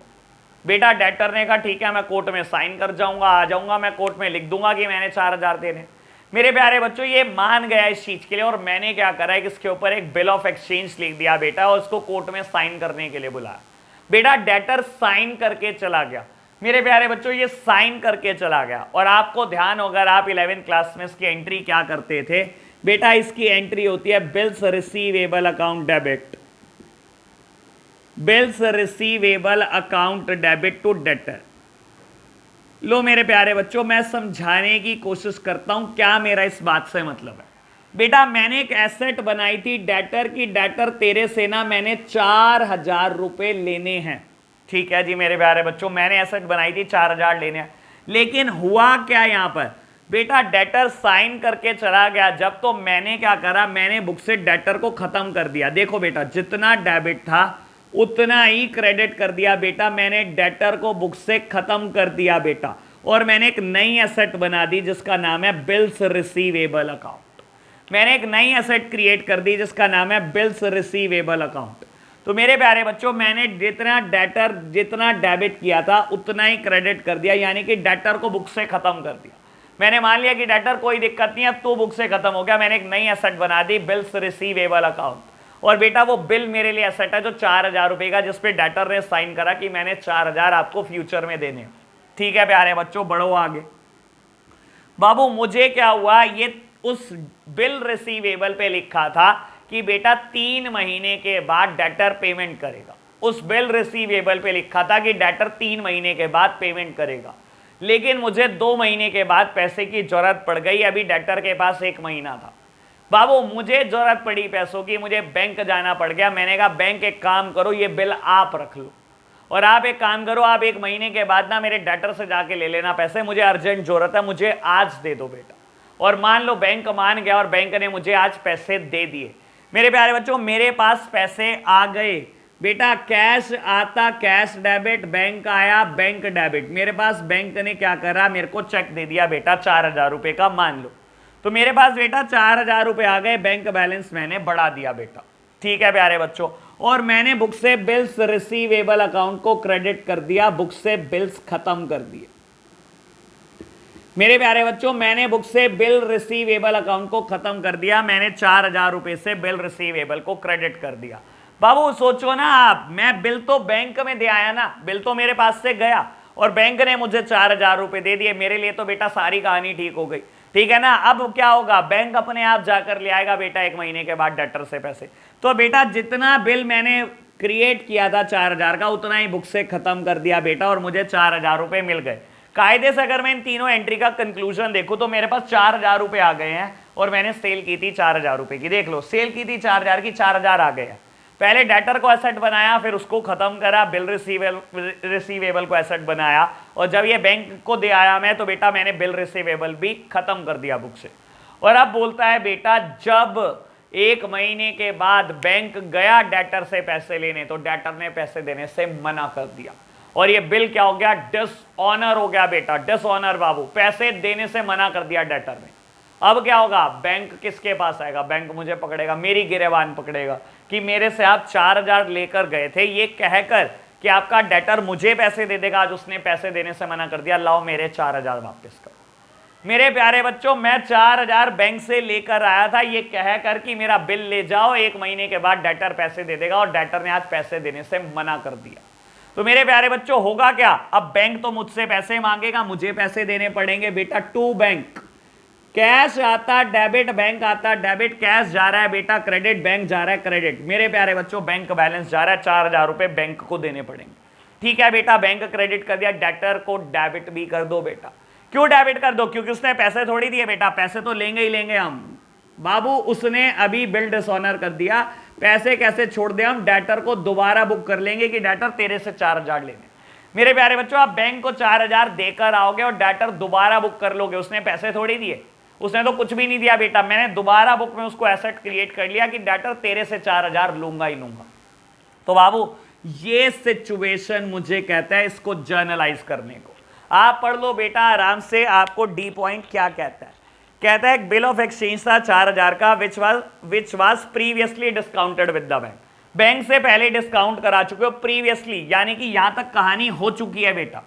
बेटा डेटर ने कहा ठीक है मैं कोर्ट में साइन कर जाऊंगा, आ जाऊंगा, मैं कोर्ट में लिख दूंगा कि मैंने 4000 देने। मेरे प्यारे बच्चों ये मान गया इस चीज के लिए, और मैंने क्या करा है कि इसके ऊपर एक बिल ऑफ एक्सचेंज लिख दिया बेटा, और उसको कोर्ट में साइन करने के लिए बुलाया। बेटा डेटर साइन करके चला गया मेरे प्यारे बच्चों, ये साइन करके चला गया। और आपको ध्यान होगा आप 11th क्लास में इसकी एंट्री क्या करते थे बेटा? इसकी एंट्री होती है bills receivable account debit, bills receivable account debit to debtor. लो मेरे प्यारे बच्चों मैं समझाने की कोशिश करता हूं क्या मेरा इस बात से मतलब है। बेटा मैंने एक एसेट बनाई थी डेटर की, डेटर तेरे से ना मैंने 4000 रुपए लेने हैं, ठीक है जी मेरे प्यारे बच्चों, मैंने एसेट बनाई थी 4000 लेने हैं। लेकिन हुआ क्या यहां पर बेटा? डेटर साइन करके चला गया जब, तो मैंने क्या करा, मैंने बुक से डेटर को खत्म कर दिया। देखो बेटा जितना डेबिट था उतना ही क्रेडिट कर दिया बेटा, मैंने डेटर को बुक से खत्म कर दिया बेटा, और मैंने एक नई एसेट बना दी जिसका नाम है बिल्स रिसीवेबल अकाउंट। मैंने एक नई एसेट क्रिएट कर दी जिसका नाम है बिल्स रिसीवेबल अकाउंट। तो मेरे प्यारे बच्चों मैंने जितना डेटर जितना डेबिट किया था उतना ही क्रेडिट कर दिया, यानी कि डेटर को बुक से खत्म कर दिया। मैंने मान लिया कि डेटर कोई दिक्कत नहीं है, अब तो बुक से खत्म हो गया। मैंने एक नई एसेट बना दी बिल्स रिसीवेबल अकाउंट, और बेटा वो बिल मेरे लिए एसेट है जो 4000 रुपए का, जिसपे डेटर ने साइन करा कि मैंने 4000 आपको फ्यूचर में देने। ठीक है प्यारे बच्चों बढ़ो आगे। बाबू मुझे क्या हुआ, ये उस बिल रिसीवेबल पे लिखा था कि बेटा 3 महीने के बाद डेटर पेमेंट करेगा। उस बिल रिसीवेबल पे लिखा था कि डेटर 3 महीने के बाद पेमेंट करेगा, लेकिन मुझे 2 महीने के बाद पैसे की जरूरत पड़ गई। अभी डेटर के पास 1 महीना था। बाबू मुझे जरूरत पड़ी पैसों की, मुझे बैंक जाना पड़ गया, मैंने कहा बैंक एक काम करो, ये बिल आप रख लो और आप एक काम करो, आप 1 महीने के बाद ना मेरे डेटर से जाके ले लेना पैसे, मुझे अर्जेंट जरूरत है, मुझे आज दे दो बेटा। और मान लो बैंक मान गया और बैंक ने मुझे आज पैसे दे दिए। मेरे प्यारे बच्चों मेरे पास पैसे आ गए बेटा, कैश आता कैश डेबिट, बैंक आया बैंक डेबिट। मेरे पास बैंक ने क्या करा, मेरे को चेक दे दिया बेटा 4000 रुपए का मान लो, तो मेरे पास बेटा 4000 रुपए आ गए, बैंक बैलेंस मैंने बढ़ा दिया बेटा। ठीक है प्यारे बच्चों, और मैंने बुक से बिल्स रिसीवेबल अकाउंट को क्रेडिट कर दिया, बुक से बिल्स खत्म कर दिए। मेरे प्यारे बच्चों मैंने बुक से बिल रिसीवेबल अकाउंट को खत्म कर दिया, मैंने 4000 रुपए से बिल रिसीवेबल को क्रेडिट कर दिया। बाबू सोचो ना आप, मैं बिल तो बैंक में दे आया ना, बिल तो मेरे पास से गया और बैंक ने मुझे 4000 रुपए दे दिए, मेरे लिए तो बेटा सारी कहानी ठीक हो गई। ठीक है ना, अब क्या होगा, बैंक अपने आप जाकर ले आएगा बेटा 1 महीने के बाद डेटर से पैसे। तो बेटा जितना बिल मैंने क्रिएट किया था 4000 का, उतना ही बुक से खत्म कर दिया बेटा और मुझे 4000 रुपए मिल गए। कायदे से अगर मैं इन तीनों एंट्री का कंक्लूजन देखूं तो मेरे पास 4000 रुपए आ गए हैं और मैंने सेल की थी 4000 रुपए की। देख लो, सेल की थी 4000 की, 4000 आ गए हैं। पहले डेटर को एसेट बनाया, फिर उसको खत्म करा, बिल रिसीवेबल को एसेट बनाया, और जब ये बैंक को दे आया मैं, तो बेटा मैंने बिल रिसीवेबल भी खत्म कर दिया बुक से। और अब बोलता है बेटा जब 1 महीने के बाद बैंक गया डेटर से पैसे लेने, तो डेटर ने पैसे देने से मना कर दिया और ये बिल क्या हो गया, डिसऑनर हो गया बेटा, डिसऑनर बाबू, पैसे देने से मना कर दिया डेटर ने। अब क्या होगा, बैंक किसके पास आएगा, बैंक मुझे पकड़ेगा, मेरी गिरेबान पकड़ेगा कि मेरे से आप 4000 लेकर गए थे, ये कहकर कि आपका डेटर मुझे पैसे दे देगा, आज उसने पैसे देने से मना कर दिया, लाओ मेरे 4000 वापस करो। मेरे प्यारे बच्चों मैं 4000 बैंक से लेकर आया था, ये कहकर कि मेरा बिल ले जाओ, 1 महीने के बाद डेटर पैसे दे देगा, और डेटर ने आज पैसे देने से मना कर दिया। तो मेरे प्यारे बच्चों होगा क्या, अब बैंक तो मुझसे पैसे मांगेगा, मुझे पैसे देने पड़ेंगे बेटा टू बैंक। कैश आता डेबिट, बैंक आता डेबिट, कैश जा रहा है बेटा क्रेडिट, बैंक जा रहा है क्रेडिट। मेरे प्यारे बच्चों बैंक बैलेंस जा रहा है, 4000 रुपए बैंक को देने पड़ेंगे। ठीक है बेटा, बैंक क्रेडिट कर दिया, डेटर को डेबिट भी कर दो बेटा। क्यों डेबिट कर दो, क्योंकि उसने पैसे थोड़ी दिए बेटा, पैसे तो लेंगे ही लेंगे हम। बाबू उसने अभी बिल डिसऑनर कर दिया, पैसे कैसे छोड़ दे हम, डेटर को दोबारा बुक कर लेंगे कि डेटर तेरे से 4000 लेने। मेरे प्यारे बच्चों आप बैंक को 4000 देकर आओगे और डेटर दोबारा बुक कर लोगे, उसने पैसे थोड़ी दिए, उसने तो कुछ भी नहीं दिया बेटा, मैंने दोबारा बुक में उसको एसेट क्रिएट कर लिया कि डेटर तेरे से 4000 लूंगा ही लूंगा। तो बाबू ये सिचुएशन मुझे कहता है इसको जर्नलाइज करने को। आप पढ़ लो बेटा आराम से, आपको डी पॉइंट क्या कहता है। कहता है बिल ऑफ एक्सचेंज था 4000 का, which was previously discounted with the bank. Bank से पहले डिस्काउंट करा चुके हो प्रीवियसली, यानी कि यहां तक कहानी हो चुकी है बेटा।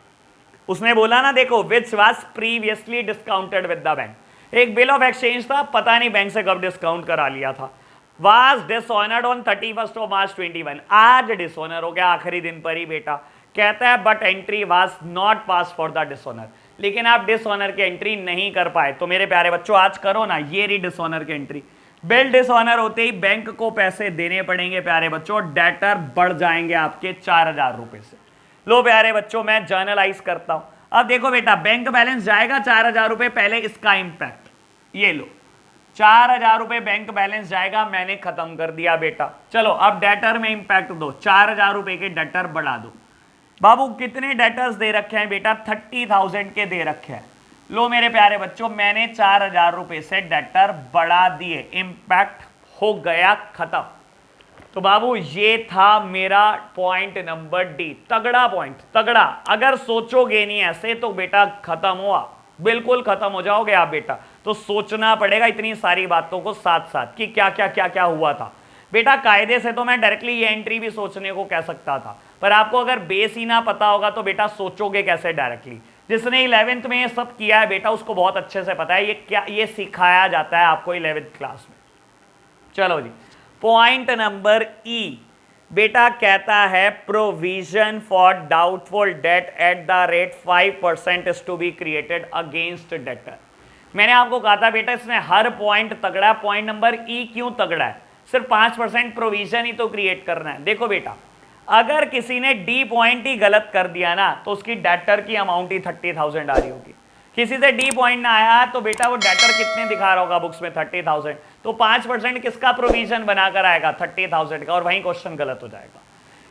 उसने बोला ना देखो which was previously discounted with the bank. एक बिल ऑफ एक्सचेंज था, पता नहीं बैंक से कब डिस्काउंट करा लिया था। Was dishonoured on 31 of March 21, आज डिसऑनर हो गया आखिरी दिन पर ही बेटा। कहता है but entry was not pass for the dishonour, लेकिन आप डिसऑनर की एंट्री नहीं कर पाए। तो मेरे प्यारे बच्चों आज करो ना, ये रही डिसऑनर की एंट्री। बिल डिसऑनर होते ही बैंक को पैसे देने पड़ेंगे प्यारे बच्चों, डेटर बढ़ जाएंगे आपके 4000 रुपए से। लो प्यारे बच्चों मैं जर्नलाइज करता हूं। अब देखो बेटा बैंक बैलेंस जाएगा 4000 रुपए, पहले इसका इंपैक्ट ये लो, 4000 रुपए बैंक बैलेंस जाएगा, मैंने खत्म कर दिया बेटा। चलो अब डेटर में इंपैक्ट दो, 4000 रुपए के डेटर बढ़ा दो। बाबू कितने डेटर्स दे रखे हैं बेटा, 30,000 के दे रखे हैं। लो मेरे प्यारे बच्चों मैंने 4000 रुपए से डेटर बढ़ा दिए, इंपैक्ट हो गया खत्म। तो बाबू ये था मेरा पॉइंट नंबर डी, तगड़ा पॉइंट, तगड़ा। अगर सोचोगे नहीं ऐसे तो बेटा खत्म हुआ, बिल्कुल खत्म हो जाओगे आप बेटा। तो सोचना पड़ेगा इतनी सारी बातों को साथ साथ कि क्या क्या क्या क्या हुआ था बेटा। कायदे से तो मैं डायरेक्टली ये एंट्री भी सोचने को कह सकता था, पर आपको अगर बेस ही ना पता होगा तो बेटा सोचोगे कैसे डायरेक्टली। जिसने 11th में ये सब किया है बेटा उसको बहुत अच्छे से पता है ये क्या, ये सिखाया जाता है आपको 11th क्लास में। चलो जी पॉइंट नंबर ई बेटा कहता है provision for doubtful debt at the rate 5% is to be created against debtor. मैंने आपको कहा था बेटा इसमें हर पॉइंट तगड़ा है। पॉइंट नंबर ई क्यों तगड़ा है, सिर्फ 5% प्रोविजन ही तो क्रिएट करना है। देखो बेटा अगर किसी ने डी पॉइंट ही गलत कर दिया ना तो उसकी डेटर की अमाउंट ही 30,000 आ रही होगी, किसी से डी पॉइंट ना आया तो बेटा वो डेटर कितने दिखा रहा होगा बुक्स में 30,000, तो 5% किसका प्रोविजन बनाकर आएगा 30,000 का, और वहीं क्वेश्चन गलत हो जाएगा।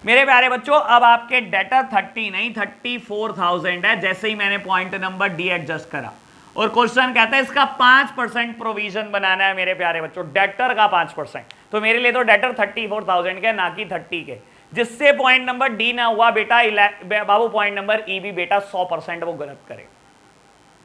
मेरे प्यारे बच्चों अब आपके डेटर 30 नहीं 34,000 है, जैसे ही मैंने पॉइंट नंबर डी एडजस्ट करा, और क्वेश्चन कहता है इसका 5% प्रोविजन बनाना है मेरे प्यारे बच्चों, डेटर का 5%, तो मेरे लिए तो डेटर 34,000 के ना कि 30 के, जिससे पॉइंट नंबर डी ना हुआ बेटा बाबू पॉइंट नंबर ई भी बेटा 100% वो गलत करे,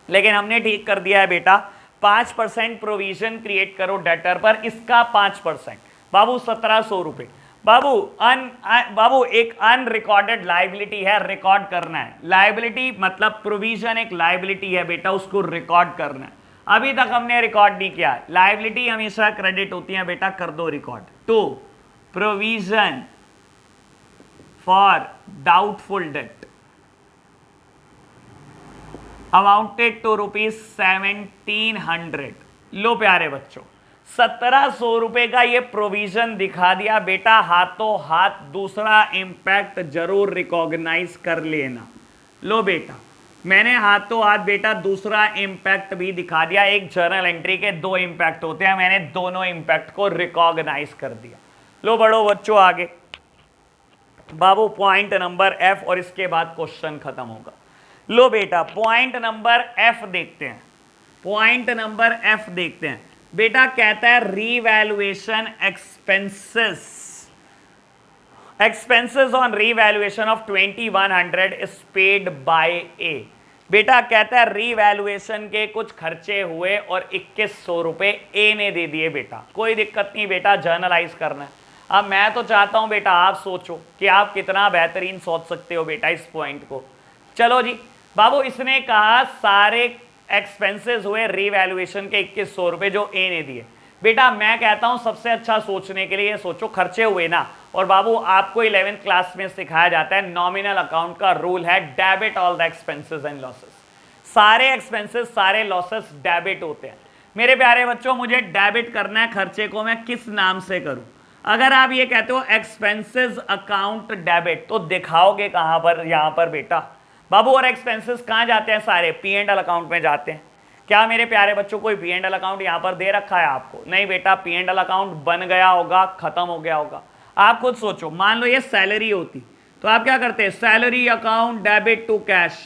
लेकिन हमने ठीक कर दिया है बेटा 5% प्रोविजन क्रिएट करो डेटर पर, इसका 5% बाबू 1700 रुपए। बाबू एक अनरिकॉर्डेड लाइबिलिटी है, रिकॉर्ड करना है। लाइबिलिटी मतलब प्रोविजन एक लाइबिलिटी है बेटा, उसको रिकॉर्ड करना है। अभी तक हमने रिकॉर्ड नहीं किया। लाइबिलिटी हमेशा क्रेडिट होती है बेटा, कर दो record. To provision for doubtful debt amounted to ₹1700। लो प्यारे बच्चों 1700 रुपए का ये प्रोविजन दिखा दिया बेटा, हाथों हाथ दूसरा इंपैक्ट जरूर रिकॉग्नाइज कर लेना। लो बेटा मैंने हाथों हाथ बेटा दूसरा इंपैक्ट भी दिखा दिया। एक जर्नल एंट्री के 2 इंपैक्ट होते हैं, मैंने दोनों इंपैक्ट को रिकॉग्नाइज कर दिया। लो बड़ो बच्चों आगे बाबू पॉइंट नंबर एफ, और इसके बाद क्वेश्चन खत्म होगा। लो बेटा पॉइंट नंबर एफ देखते हैं, पॉइंट नंबर एफ देखते हैं बेटा। कहता है revaluation expenses, expenses on revaluation of 2100 is paid by A. बेटा कहता है रीवैल्यूएशन के कुछ खर्चे हुए और 2100 रुपए ए ने दे दिए बेटा। कोई दिक्कत नहीं बेटा, जर्नलाइज करना है। अब मैं तो चाहता हूं बेटा आप सोचो कि आप कितना बेहतरीन सोच सकते हो बेटा इस पॉइंट को। चलो जी बाबू इसने कहा सारे एक्सपेंसेस हुए रीवैल्यूएशन के 2100 रुपए जो ए ने दिए। बेटा मैं कहता हूं सबसे अच्छा सोचने के लिए सोचो खर्चे हुए ना, और बाबू आपको 11th क्लास में सिखाया जाता है नॉमिनल अकाउंट का रूल है debit all the expenses and losses. सारे एक्सपेंसेस सारे लॉसेस डेबिट होते हैं। मेरे प्यारे बच्चों मुझे डेबिट करना है खर्चे को, मैं किस नाम से करूं? अगर आप ये कहते हो एक्सपेंसेस अकाउंट डेबिट तो दिखाओगे कहां पर? यहां पर बेटा बाबू। और एक्सपेंसेस कहां जाते हैं? सारे पी एंड एल अकाउंट में जाते हैं। क्या मेरे प्यारे बच्चों कोई पी एंड एल अकाउंट यहां पर दे रखा है आपको? नहीं बेटा, पी एंड एल अकाउंट बन गया होगा, खत्म हो गया होगा। आप खुद सोचो, मान लो ये सैलरी होती तो आप क्या करते हैं? Salary account debit to cash,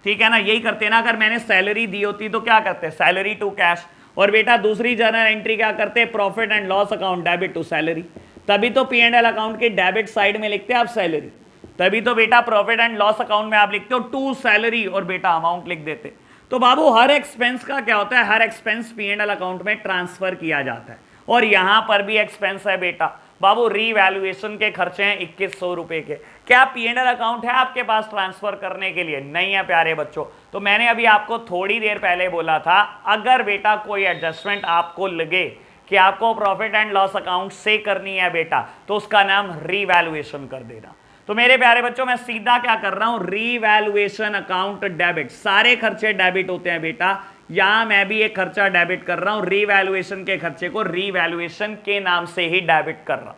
ठीक है ना, यही करते हैं ना। अगर मैंने सैलरी दी होती तो क्या करते हैं? Salary to cash. और बेटा दूसरी जर्नल एंट्री क्या करते हैं? Profit and loss account debit to salary. तभी तो पी एंड एल अकाउंट के डेबिट साइड में लिखते हैं आप सैलरी, तभी तो बेटा प्रॉफिट एंड लॉस अकाउंट में आप लिखते हो टू सैलरी और बेटा अमाउंट लिख देते। तो बाबू हर एक्सपेंस का क्या होता है? हर expense P and L account में ट्रांसफर किया जाता है, और यहां पर भी एक्सपेंस है बेटा। बाबू रीवैल्यूएशन के खर्चे हैं 2100 रुपए के। क्या पी एंड एल अकाउंट है आपके पास ट्रांसफर करने के लिए? नहीं है प्यारे बच्चों। तो मैंने अभी आपको थोड़ी देर पहले बोला था, अगर बेटा कोई एडजस्टमेंट आपको लगे कि आपको प्रॉफिट एंड लॉस अकाउंट से करनी है बेटा, तो उसका नाम रीवैल्यूएशन कर देना। तो मेरे प्यारे बच्चों मैं सीधा क्या कर रहा हूं? Revaluation account debit. सारे खर्चे डेबिट होते हैं बेटा, यहां मैं भी एक खर्चा डेबिट कर रहा हूं। रीवैल्यूएशन के खर्चे को रीवैल्यूएशन के नाम से ही डेबिट कर रहा हूं।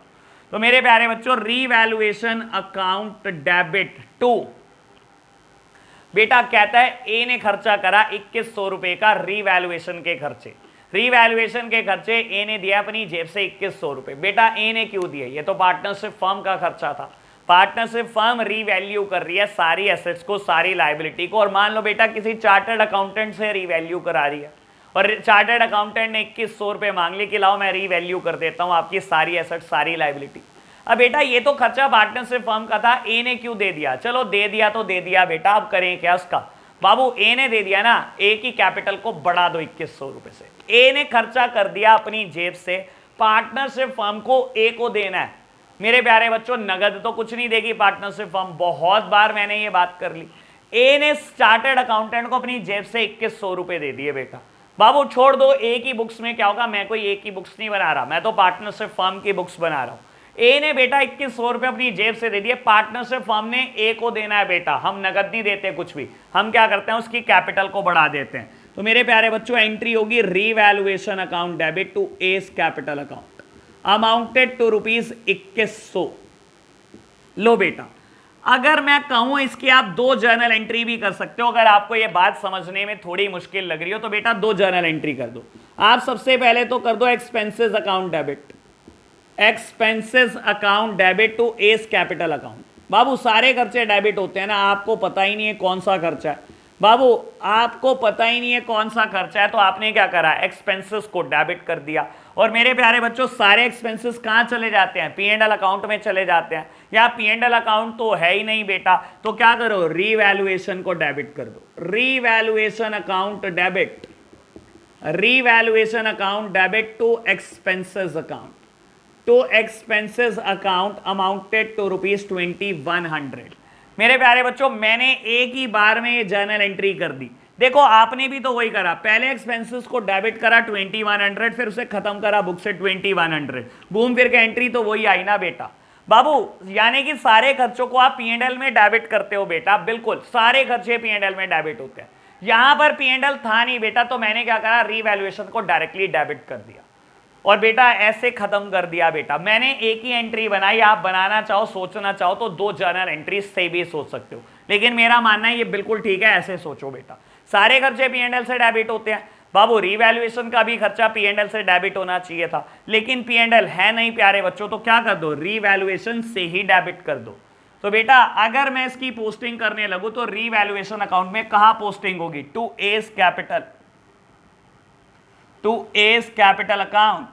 तो मेरे प्यारे बच्चों रीवैल्यूएशन अकाउंट डेबिट टू बेटा कहता है ए ने खर्चा करा 2100 रुपए का रीवैल्यूएशन के खर्चे। रीवैल्यूएशन के खर्चे ए ने दिया अपनी जेब से 2100 रुपए। बेटा ए ने क्यों दिए? ये तो पार्टनरशिप फर्म का खर्चा था। पार्टनरशिप फर्म रीवैल्यू कर रही है सारी एसेट्स को, सारी लायबिलिटी को, और मान लो बेटा किसी चार्टर्ड अकाउंटेंट से रीवैल्यू करा रही है, और चार्टर्ड अकाउंटेंट ने 2100 रुपए मांग ली कि लाओ मैं रीवैल्यू कर देता हूं आपकी सारी एसेट सारी लायबिलिटी। अब बेटा ये तो खर्चा पार्टनरशिप फर्म का था, ए ने क्यों दे दिया? चलो दे दिया तो दे दिया बेटा, अब करें क्या उसका? बाबू ए ने दे दिया ना, ए की कैपिटल को बढ़ा दो 2100 रुपए से। ए ने खर्चा कर दिया अपनी जेब से, पार्टनरशिप फर्म को ए को देना है। मेरे प्यारे बच्चों नगद तो कुछ नहीं देगी पार्टनरशिप फर्म, बहुत बार मैंने ये बात कर ली। ए ने चार्टर्ड अकाउंटेंट को अपनी जेब से 2100 रुपए दे दिए बेटा। बाबू छोड़ दो ए की बुक्स में क्या होगा, मैं कोई ए की बुक्स नहीं बना रहा, मैं तो पार्टनरशिप फर्म की बुक्स बना रहा हूं। ए ने बेटा 2100 रुपए अपनी जेब से दे दिए, पार्टनरशिप फर्म ने ए को देना है बेटा। हम नगद नहीं देते कुछ भी, हम क्या करते हैं उसकी कैपिटल को बढ़ा देते हैं। तो मेरे प्यारे बच्चों एंट्री होगी revaluation account debit to S capital account amounted to ₹2100। लो बेटा अगर मैं कहूं इसकी आप 2 जर्नल एंट्री भी कर सकते हो। अगर आपको ये बात समझने में थोड़ी मुश्किल लग रही हो तो बेटा 2 जर्नल एंट्री कर दो। आप सबसे पहले तो कर दो expenses account debit, expenses account debit to S capital account. बाबू सारे खर्चे डेबिट होते हैं ना, आपको पता ही नहीं है कौन सा खर्चा है। बाबू आपको पता ही नहीं है कौन सा खर्चा है, तो आपने क्या करा, एक्सपेंसेस को डेबिट कर दिया। और मेरे प्यारे बच्चों सारे एक्सपेंसेस कहां चले जाते हैं, पी एंड एल अकाउंट में चले जाते हैं। या पी एंड एल अकाउंट तो है ही नहीं बेटा, तो क्या करो, रीवैल्यूएशन को डेबिट कर दो। Revaluation account debit, revaluation account debit to expenses account, to expenses account amounted to ₹2100। मेरे प्यारे बच्चों मैंने एक ही बार में ये जर्नल एंट्री कर दी। देखो आपने भी तो वही करा, पहले एक्सपेंसेस को डेबिट करा 2100, फिर उसे खत्म करा बुक से 2100, घूम फिर के एंट्री तो वही आई ना बेटा। बाबू यानी कि सारे खर्चों को आप पी एंड एल में डेबिट करते हो बेटा, बिल्कुल सारे खर्चे पी एंड एल में डेबिट होते हैं। यहां पर पी एंड एल था नहीं बेटा, तो मैंने क्या करा, रीवैल्यूएशन को डायरेक्टली डेबिट कर दिया और बेटा ऐसे खत्म कर दिया बेटा। मैंने एक ही एंट्री बनाई, आप बनाना चाहो सोचना चाहो तो 2 जर्नल एंट्री से भी सोच सकते हो, लेकिन मेरा मानना है ये बिल्कुल ठीक है, ऐसे सोचो बेटा। सारे खर्चे पी एंड एल से डेबिट होते हैं बाबू, रीवैल्यूएशन का भी खर्चा पी एंड एल से डेबिट होना चाहिए था, लेकिन पी एंड एल है नहीं प्यारे बच्चों, तो क्या कर दो, रीवैल्यूएशन से ही डेबिट कर दो। तो बेटा अगर मैं इसकी पोस्टिंग करने लगूं तो रीवैल्यूएशन अकाउंट में कहां पोस्टिंग होगी, to S capital, to S capital account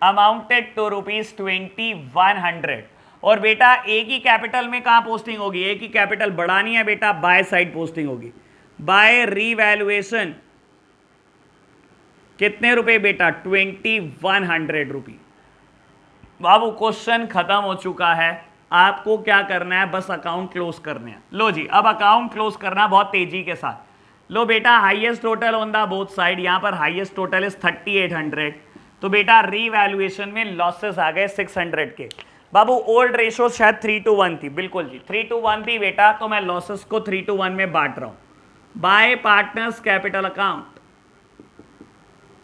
amounted to ₹2100। और बेटा एक ही कैपिटल में कहां पोस्टिंग होगी, एक ही कैपिटल बढ़ानी है बेटा, बाय साइड पोस्टिंग होगी, बाय रीवैल्यूएशन। कितने रुपए बेटा, ₹2100। बाबू क्वेश्चन खत्म हो चुका है, आपको क्या करना है, बस अकाउंट क्लोज करने हैं। लो जी अब अकाउंट क्लोज करना बहुत तेजी के साथ। लो बेटा highest total on the both side, यहां पर हाईएस्ट टोटल इज 3800, तो बेटा रीवैल्यूएशन में लॉसेस आ गए 600 के। बाबू ओल्ड रेशो शायद 3:1 थी, बिल्कुल जी 3:1 थी बेटा, तो मैं लॉसेस को 3:1 में बांट रहा हूं। By partners capital account,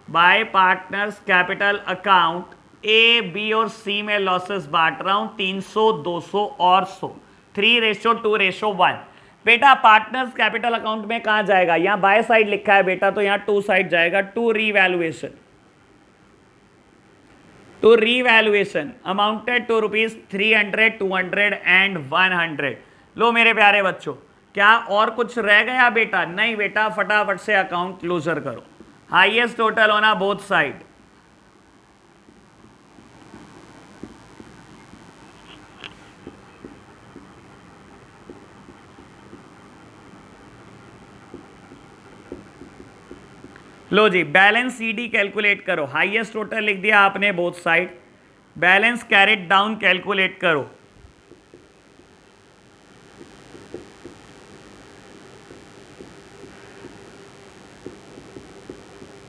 by partners capital account A B और सी में लॉसेस बांट रहा हूं 300, 200 और 100, 3:2:1। बेटा पार्टनर्स कैपिटल अकाउंट में कहां जाएगा, यहां बाय साइड लिखा है बेटा, तो यहां टू साइड जाएगा, to revaluation, to revaluation amounted to ₹300, 200 and 100। लो मेरे प्यारे बच्चों क्या और कुछ रह गया बेटा, नहीं बेटा, फटाफट से अकाउंट क्लोजर करो। हाईएस्ट टोटल होना बोथ साइड, लो जी बैलेंस सीडी कैलकुलेट करो, हाईएस्ट टोटल लिख दिया आपने both side, balance carried down calculate करो।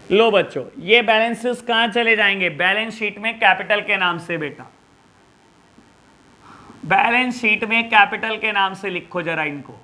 लो बच्चों ये बैलेंसेस कहां चले जाएंगे, बैलेंस शीट में कैपिटल के नाम से बेटा, बैलेंस शीट में कैपिटल के नाम से लिखो जरा इनको।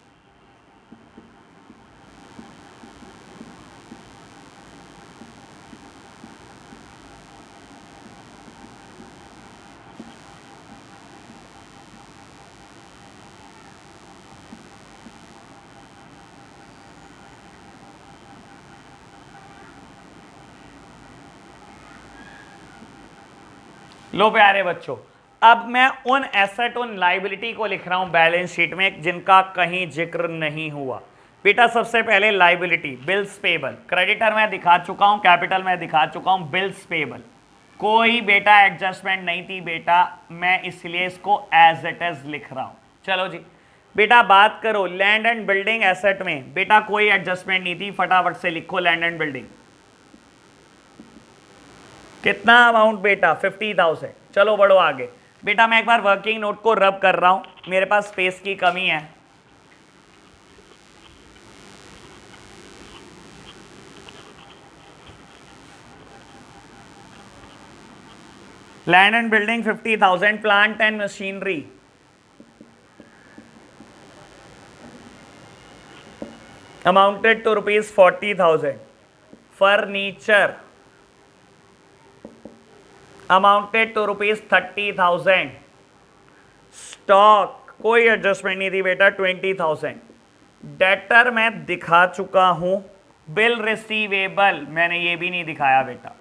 लो प्यारे बच्चों अब मैं उन एसेट उन लाइबिलिटी को लिख रहा हूं बैलेंस शीट में जिनका कहीं जिक्र नहीं हुआ। बेटा सबसे पहले लाइबिलिटी, बिल्स पेबल, क्रेडिटर मैं दिखा चुका हूं, कैपिटल मैं दिखा चुका हूं, बिल्स पेबल कोई बेटा एडजस्टमेंट नहीं थी बेटा, मैं इसलिए इसको एज इट इज लिख रहा हूं। चलो जी बेटा बात करो लैंड एंड बिल्डिंग एसेट में, बेटा कोई एडजस्टमेंट नहीं थी, फटाफट से लिखो लैंड एंड बिल्डिंग। कितना अमाउंट बेटा 50,000। चलो बढ़ो आगे बेटा, मैं एक बार वर्किंग नोट को रब कर रहा हूं, मेरे पास स्पेस की कमी है। Land and building 50,000, plant and machinery amounted to ₹40,000, furniture amounted to ₹30,000, stock कोई एडजस्टमेंट नहीं थी बेटा, 20,000। डेटर मैं दिखा चुका हूं, बिल रिसीवेबल मैंने ये भी नहीं दिखाया बेटा,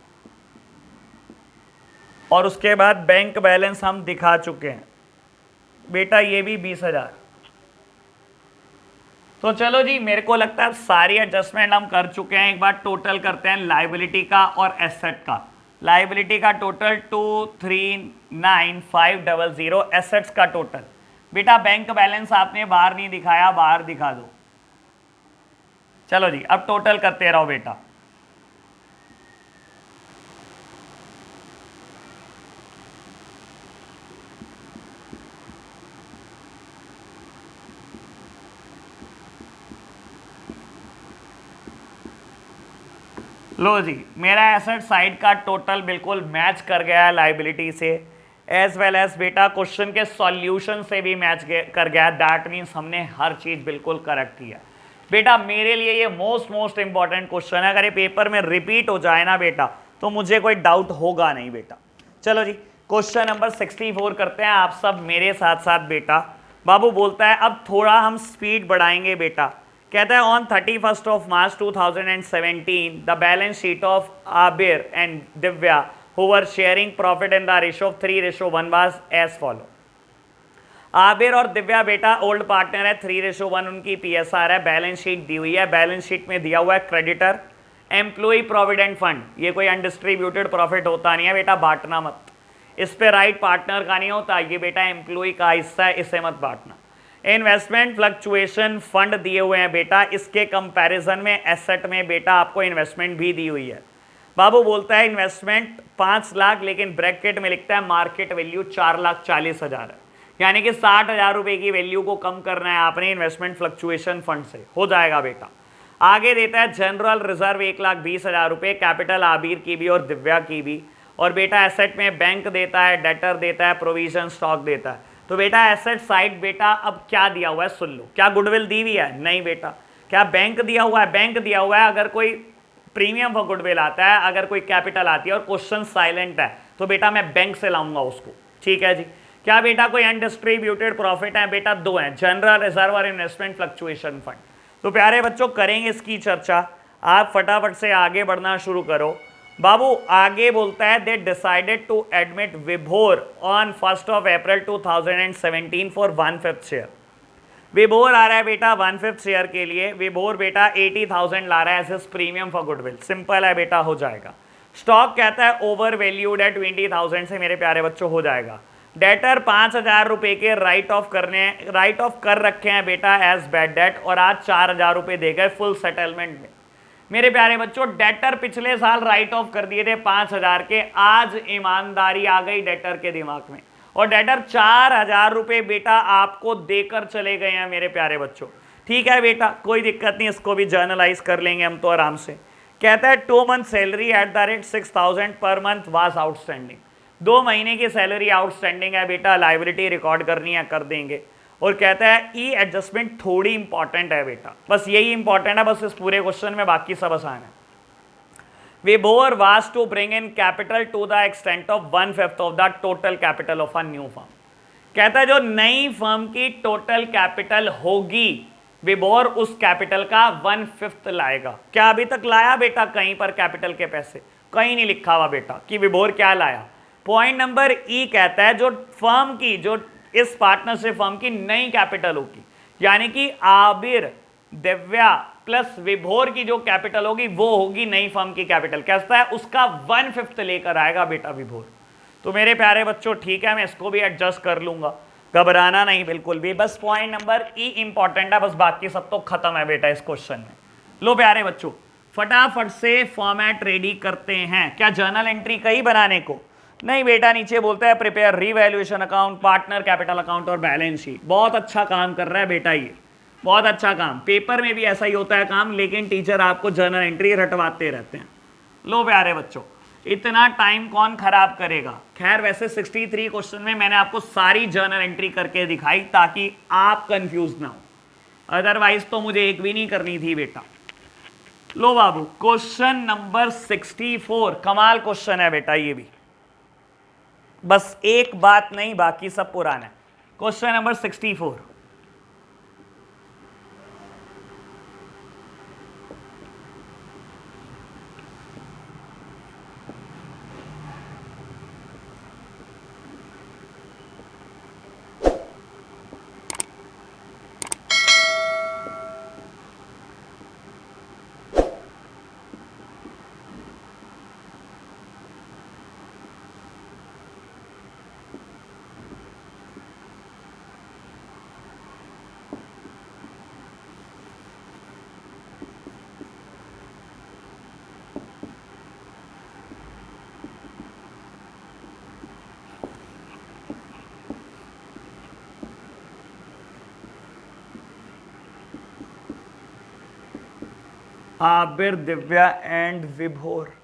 और उसके बाद बैंक बैलेंस हम दिखा चुके हैं बेटा, ये भी 20,000। तो चलो जी, मेरे को लगता है सारी एडजस्टमेंट हम कर चुके हैं। एक बार टोटल करते हैं लायबिलिटी का और एसेट का। लायबिलिटी का टोटल 239,500, एसेट्स का टोटल बेटा, बैंक बैलेंस आपने बाहर नहीं दिखाया, बाहर दिखा दो। चलो जी, अब टोटल करते रहो बेटा। लो जी, मेरा एसेट साइड का टोटल बिल्कुल मैच कर गया है लायबिलिटी से, एज वेल एज बेटा क्वेश्चन के सॉल्यूशन से भी मैच कर गया है। दैट मीन्स हमने हर चीज बिल्कुल करेक्ट किया बेटा। मेरे लिए ये मोस्ट इंपॉर्टेंट क्वेश्चन है, अगर ये पेपर में रिपीट हो जाए ना बेटा तो मुझे कोई डाउट होगा नहीं बेटा। चलो जी, क्वेश्चन नंबर 64 करते हैं आप सब मेरे साथ साथ बेटा। बाबू बोलता है अब थोड़ा हम स्पीड बढ़ाएंगे बेटा। कहता है on 31st of March 2017 the balance sheet of Abir and Divya who were sharing profit in the ratio of 3:1 was as follow। आबिर और दिव्या बेटा ओल्ड पार्टनर है, 3:1 उनकी PSR है। बैलेंस शीट दी हुई है, बैलेंस शीट में दिया हुआ है क्रेडिटर एम्प्लॉय प्रोविडेंट फंड, ये कोई अनडिस्ट्रीब्यूटेड प्रॉफिट होता नहीं है बेटा, बांटना मत। इस पे राइट पार्टनर का नहीं होता, ये बेटा एम्प्लॉय का हिस्सा है, इसे मत बांटना। इन्वेस्टमेंट फ्लक्चुएशन फंड दिए हुए हैं बेटा, इसके कंपैरिजन में एसेट में बेटा आपको इन्वेस्टमेंट भी दी हुई है। बाबू बोलता है इन्वेस्टमेंट 5 लाख, लेकिन ब्रैकेट में लिखता है मार्केट वैल्यू 4,40,000 है, यानी कि 60,000 रुपए की वैल्यू को कम करना है आपने इन्वेस्टमेंट फ्लक्चुएशन फंड से, हो जाएगा बेटा। आगे देता है जनरल रिजर्व 1,20,000 रुपए, कैपिटल आबिर की भी और दिव्या की भी, और बेटा एसेट में बैंक देता है, डेटर देता है, प्रोविजन स्टॉक देता है। तो बेटा एसेट साइड बेटा अब क्या दिया हुआ है सुन लो। क्या गुडविल दी हुई है? नहीं बेटा। क्या बैंक दिया हुआ है? बैंक दिया हुआ है। अगर कोई प्रीमियम फॉर गुडविल आता है, अगर कोई कैपिटल आती है और क्वेश्चन साइलेंट है तो बेटा मैं बैंक से लाऊंगा उसको, ठीक है जी। क्या बेटा कोई अनडिस्ट्रीब्यूटेड प्रॉफिट है? बेटा 2 हैं, जनरल रिजर्व और इन्वेस्टमेंट फ्लक्चुएशन फंड। तो प्यारे बच्चों करेंगे इसकी चर्चा, आप फटाफट से आगे बढ़ना शुरू करो। बाबू आगे बोलता है दे डिसाइडेड टू एडमिट विभोर on 1st of April 2017 for 1/5 share. विभोर आ रहा है बेटा 1/5 शेयर के लिए। विभोर बेटा 80,000 ला रहा है as premium for goodwill, simple है बेटा, हो जाएगा। स्टॉक कहता है ओवर वैल्यूड है 20,000 से, मेरे प्यारे बच्चों हो जाएगा। डेटर 5,000 रुपए के राइट ऑफ कर रखे हैं बेटा एज बैड डेट, और आज 4,000 रुपए दे गए फुल सेटलमेंट में। मेरे प्यारे बच्चों डेटर पिछले साल राइट ऑफ कर दिए थे 5,000 के, आज ईमानदारी आ गई डेटर के दिमाग में, और डेटर 4,000 रुपए बेटा आपको देकर चले गए हैं मेरे प्यारे बच्चों। ठीक है बेटा, कोई दिक्कत नहीं, इसको भी जर्नलाइज कर लेंगे हम तो आराम से। कहता है 2 month salary eight the rate 6,000 per month was outstanding. 2 महीने की सैलरी आउटस्टैंडिंग है बेटा, लायबिलिटी रिकॉर्ड करनी है, कर देंगे। और कहता है ई एडजस्टमेंट थोड़ी इंपॉर्टेंट है बेटा, बस यही इंपॉर्टेंट है बस इस पूरे क्वेश्चन में, बाकी सब आसान है। Vibhor was to bring in capital to the extent of 1/5 of the total capital of a new firm. कहता है जो नई फर्म की टोटल कैपिटल होगी, विभोर उस कैपिटल का 1/5 लाएगा। क्या अभी तक लाया बेटा कहीं पर कैपिटल के पैसे? कहीं नहीं लिखा हुआ बेटा कि विभोर क्या लाया। पॉइंट नंबर ई कहता है जो फर्म की, जो इस पार्टनरशिप फर्म की नई कैपिटल होगी, यानी कि आबिर दिव्या प्लस विभोर की जो कैपिटल होगी वो होगी नई फर्म की कैपिटल। कहता है उसका 1/5 लेकर आएगा बेटा विभोर। तो मेरे प्यारे बच्चों ठीक है, मैं इसको भी एडजस्ट कर लूंगा, घबराना नहीं बिल्कुल भी। बस पॉइंट नंबर ई इंपॉर्टेंट है, बस बाकी सब तो खत्म है बेटा इस क्वेश्चन में। लो प्यारे बच्चों फटाफट से फॉर्मेट रेडी करते हैं। क्या जर्नल एंट्री कहीं बनाने को? नहीं बेटा, नीचे बोलता है prepare revaluation account, partner capital account और बैलेंस शीट। बहुत अच्छा काम कर रहा है बेटा, ये बहुत अच्छा काम। पेपर में भी ऐसा ही होता है काम, लेकिन टीचर आपको जर्नल एंट्री रटवाते रहते हैं। लो प्यारे बच्चों इतना टाइम कौन खराब करेगा। खैर वैसे 63 क्वेश्चन में मैंने आपको सारी जर्नल एंट्री करके दिखाई ताकि आप कंफ्यूज ना हो, अदरवाइज तो मुझे एक भी नहीं करनी थी बेटा। लो बाबू क्वेश्चन नंबर 64 कमाल क्वेश्चन है बेटा, ये भी बस एक बात नहीं बाकी सब पुराना है। Question number 64। आबिर, दिव्या एंड विभोर।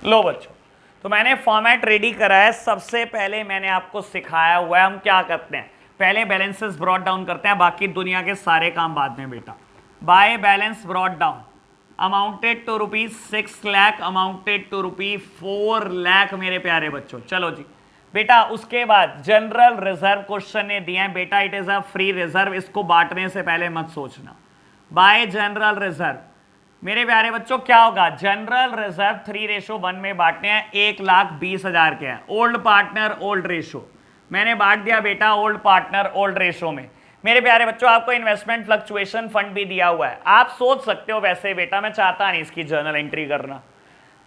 लो बच्चों, तो मैंने फॉर्मेट रेडी करा है। सबसे पहले मैंने आपको सिखाया हुआ है हम क्या करते हैं, पहले बैलेंसेस ब्रॉट डाउन करते हैं, बाकी दुनिया के सारे काम बाद में बेटा। By balance brought down amounted to ₹6 lakh, amounted to ₹4 lakh मेरे प्यारे बच्चों। चलो जी बेटा, उसके बाद जनरल रिजर्व क्वेश्चन ने दिए हैं बेटा, it is a free reserve, इसको बांटने से पहले मत सोचना। बाय जनरल रिजर्व मेरे प्यारे बच्चों क्या होगा, जनरल रिजर्व 3:1 में बांटने हैं, 1,20,000 के हैं। ओल्ड पार्टनर ओल्ड रेशो मैंने बांट दिया बेटा, ओल्ड पार्टनर ओल्ड रेशो में। मेरे प्यारे बच्चों आपको इन्वेस्टमेंट फ्लक्चुएशन फंड भी दिया हुआ है, आप सोच सकते हो वैसे बेटा, मैं चाहता नहीं इसकी जर्नल एंट्री करना।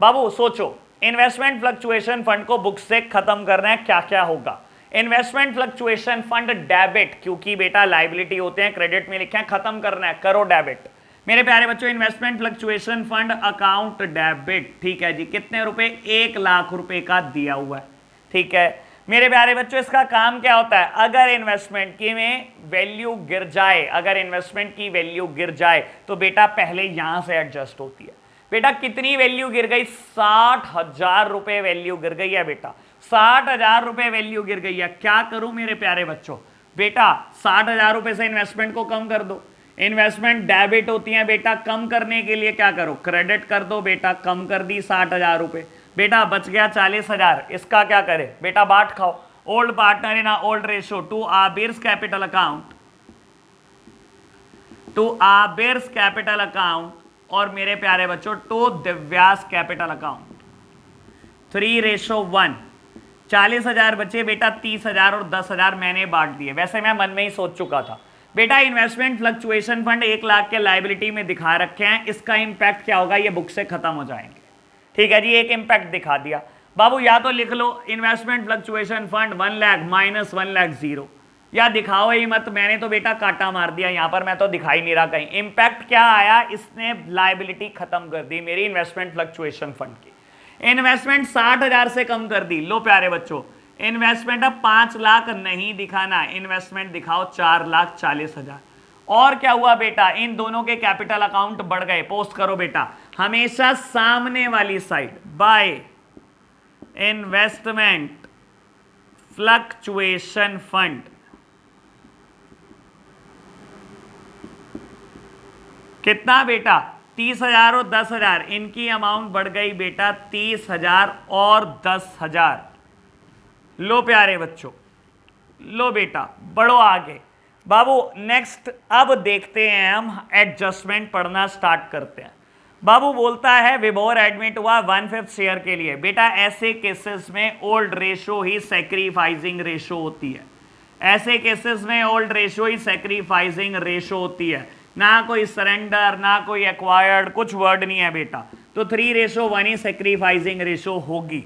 बाबू सोचो, इन्वेस्टमेंट फ्लक्चुएशन फंड को बुक से खत्म करना है, क्या क्या होगा। इन्वेस्टमेंट फ्लक्चुएशन फंड डेबिट, क्योंकि बेटा लाइबिलिटी होते हैं, क्रेडिट में लिखे हैं, खत्म करना है, करो डेबिट। मेरे प्यारे बच्चों investment fluctuation fund account debit, ठीक है जी, कितने रुपए, 1 लाख रुपए का दिया हुआ है, ठीक है। मेरे प्यारे बच्चों इसका काम क्या होता है, अगर इन्वेस्टमेंट की में वैल्यू गिर जाए, अगर इन्वेस्टमेंट की वैल्यू गिर जाए तो बेटा पहले यहां से एडजस्ट होती है। बेटा कितनी वैल्यू गिर गई, 60,000 रुपए वैल्यू गिर गई है बेटा, 60,000 रुपए वैल्यू गिर गई है। क्या करूं मेरे प्यारे बच्चों, बेटा 60,000 रुपए से इन्वेस्टमेंट को कम कर दो। इन्वेस्टमेंट डेबिट होती है बेटा, कम करने के लिए क्या करो, क्रेडिट कर दो बेटा, कम कर दी 60,000 रुपए बेटा, बच गया 40,000। इसका क्या करे बेटा, बाट खाओ। Old partner in old ratio to Abir's capital account, to Abir's capital account, और मेरे प्यारे बच्चों टू दिव्यास कैपिटल अकाउंट, 3:1। 40,000 बचे बेटा, 30,000 और 10,000 मैंने बांट दिए। वैसे मैं मन में ही सोच चुका था बेटा, इन्वेस्टमेंट फ्लक्चुएशन फंड 1 लाख के लाइबिलिटी में दिखा रखे हैं, इसका इंपैक्ट क्या होगा, ये बुक से खत्म हो जाएंगे, ठीक है जी। एक इंपैक्ट दिखा दिया बाबू, या तो लिख लो investment fluctuation fund 1 lakh minus 1 lakh 0, या दिखाओ ही मत, मैंने तो बेटा काटा मार दिया यहां पर, मैं तो दिखाई नहीं रहा कहीं। इंपैक्ट क्या आया, इसने लाइबिलिटी खत्म कर दी मेरी इन्वेस्टमेंट फ्लक्चुएशन फंड की। इन्वेस्टमेंट 60,000 से कम कर दी। लो प्यारे बच्चों, इन्वेस्टमेंट अब 5 लाख नहीं दिखाना, इन्वेस्टमेंट दिखाओ 4,40,000। और क्या हुआ बेटा, इन दोनों के कैपिटल अकाउंट बढ़ गए। पोस्ट करो बेटा, हमेशा सामने वाली side by investment fluctuation fund, कितना बेटा, 30,000 और 10,000, इनकी अमाउंट बढ़ गई बेटा 30,000 और 10,000। लो प्यारे बच्चों, लो बेटा बढ़ो आगे। बाबू नेक्स्ट अब देखते हैं हम, एडजस्टमेंट पढ़ना स्टार्ट करते हैं। बाबू बोलता है विभोर एडमिट हुआ 1/5 शेयर के लिए। बेटा ऐसे केसेस में ओल्ड रेशो ही सैक्रिफाइसिंग रेशो होती है, ऐसे केसेस में ओल्ड रेशो ही सैक्रिफाइसिंग रेशो होती है, ना कोई सरेंडर ना कोई एक्वायर्ड, कुछ वर्ड नहीं है बेटा। तो 3:1 ही सैक्रिफाइसिंग रेशो होगी।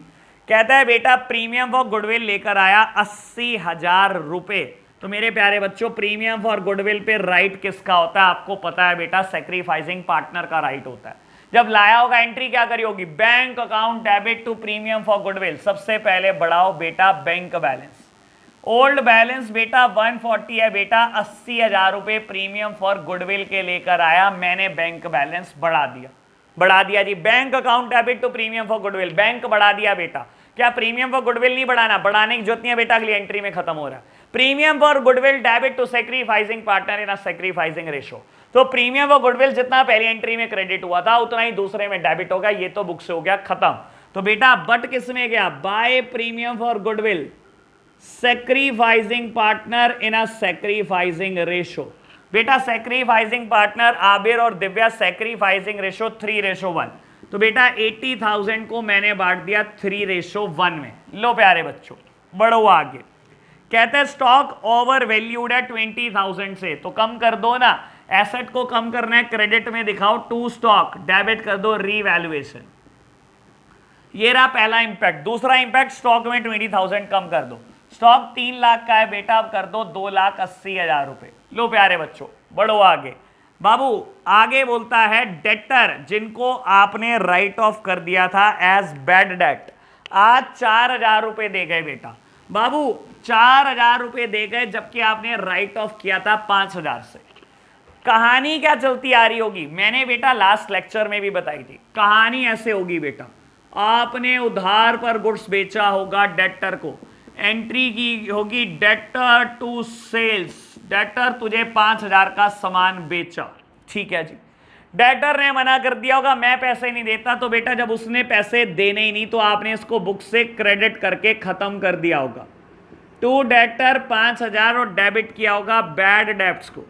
कहता है बेटा प्रीमियम फॉर गुडविल लेकर आया 80,000 रुपए। तो मेरे प्यारे बच्चों प्रीमियम फॉर गुडविल पे राइट किसका होता है आपको पता है बेटा, सेक्रीफाइसिंग पार्टनर का राइट होता है। जब लाया होगा एंट्री क्या करी होगी, bank account debit to premium for goodwill. सबसे पहले बढ़ाओ बेटा बैंक बैलेंस, ओल्ड बैलेंस बेटा 140 है बेटा, 80,000 रुपए प्रीमियम फॉर गुडविल के लेकर आया, मैंने बैंक बैलेंस बढ़ा दिया जी। Bank account debit to premium for goodwill, bank बढ़ा दिया बेटा। क्या प्रीमियम फॉर गुडविल नहीं बढ़ाना, बढ़ाने की जरूरत नहीं है बेटा, अगली एंट्री में खत्म हो रहा है। Premium for goodwill debit to sacrificing partner in a sacrificing ratio. तो प्रीमियम फॉर गुडविल जितना पहली एंट्री में क्रेडिट हुआ था उतना ही दूसरे में डेबिट होगा, ये तो बुक से हो गया खत्म। तो बेटा बट किस में गया, by premium for goodwill sacrificing partner in a sacrificing ratio. बेटा सेक्रीफाइसिंग पार्टनर आबिर और दिव्या, सेक्रीफाइसिंग रेशो 3:1। तो बेटा 80,000 को मैंने बांट दिया 3:1 में। लो प्यारे बच्चों बढ़ो आगे। कहते हैं स्टॉक ओवर वैल्यूड है 20,000 से, तो कम कर दो ना, एसेट को कम करना है क्रेडिट में दिखाओ टू स्टॉक, डेबिट कर दो रीवैल्यूएशन। ये रहा पहला इंपैक्ट। दूसरा इंपैक्ट स्टॉक में 20,000 कम कर दो, स्टॉक 3 लाख का है बेटा, अब कर दो 2,80,000 रुपए। लो प्यारे बच्चों बढ़ो आगे। बाबू आगे बोलता है डेटर जिनको आपने राइट ऑफ कर दिया था एज बैड डेट, आज 4,000 रुपए दे गए बेटा। बाबू 4,000 रुपए दे गए जबकि आपने राइट ऑफ किया था 5,000 से। कहानी क्या चलती आ रही होगी, मैंने बेटा लास्ट लेक्चर में भी बताई थी। कहानी ऐसे होगी बेटा, आपने उधार पर गुड्स बेचा होगा डेटर को, एंट्री की होगी डेटर टू सेल्स, डेटर तुझे 5,000 का सामान बेचा, ठीक है जी। डेटर ने मना कर दिया होगा मैं पैसे नहीं देता, तो बेटा जब उसने पैसे देने ही नहीं तो आपने इसको बुक से क्रेडिट करके खत्म कर दिया होगा। टू डेटर 5,000 और डेबिट किया होगा बैड डेब्ट्स को,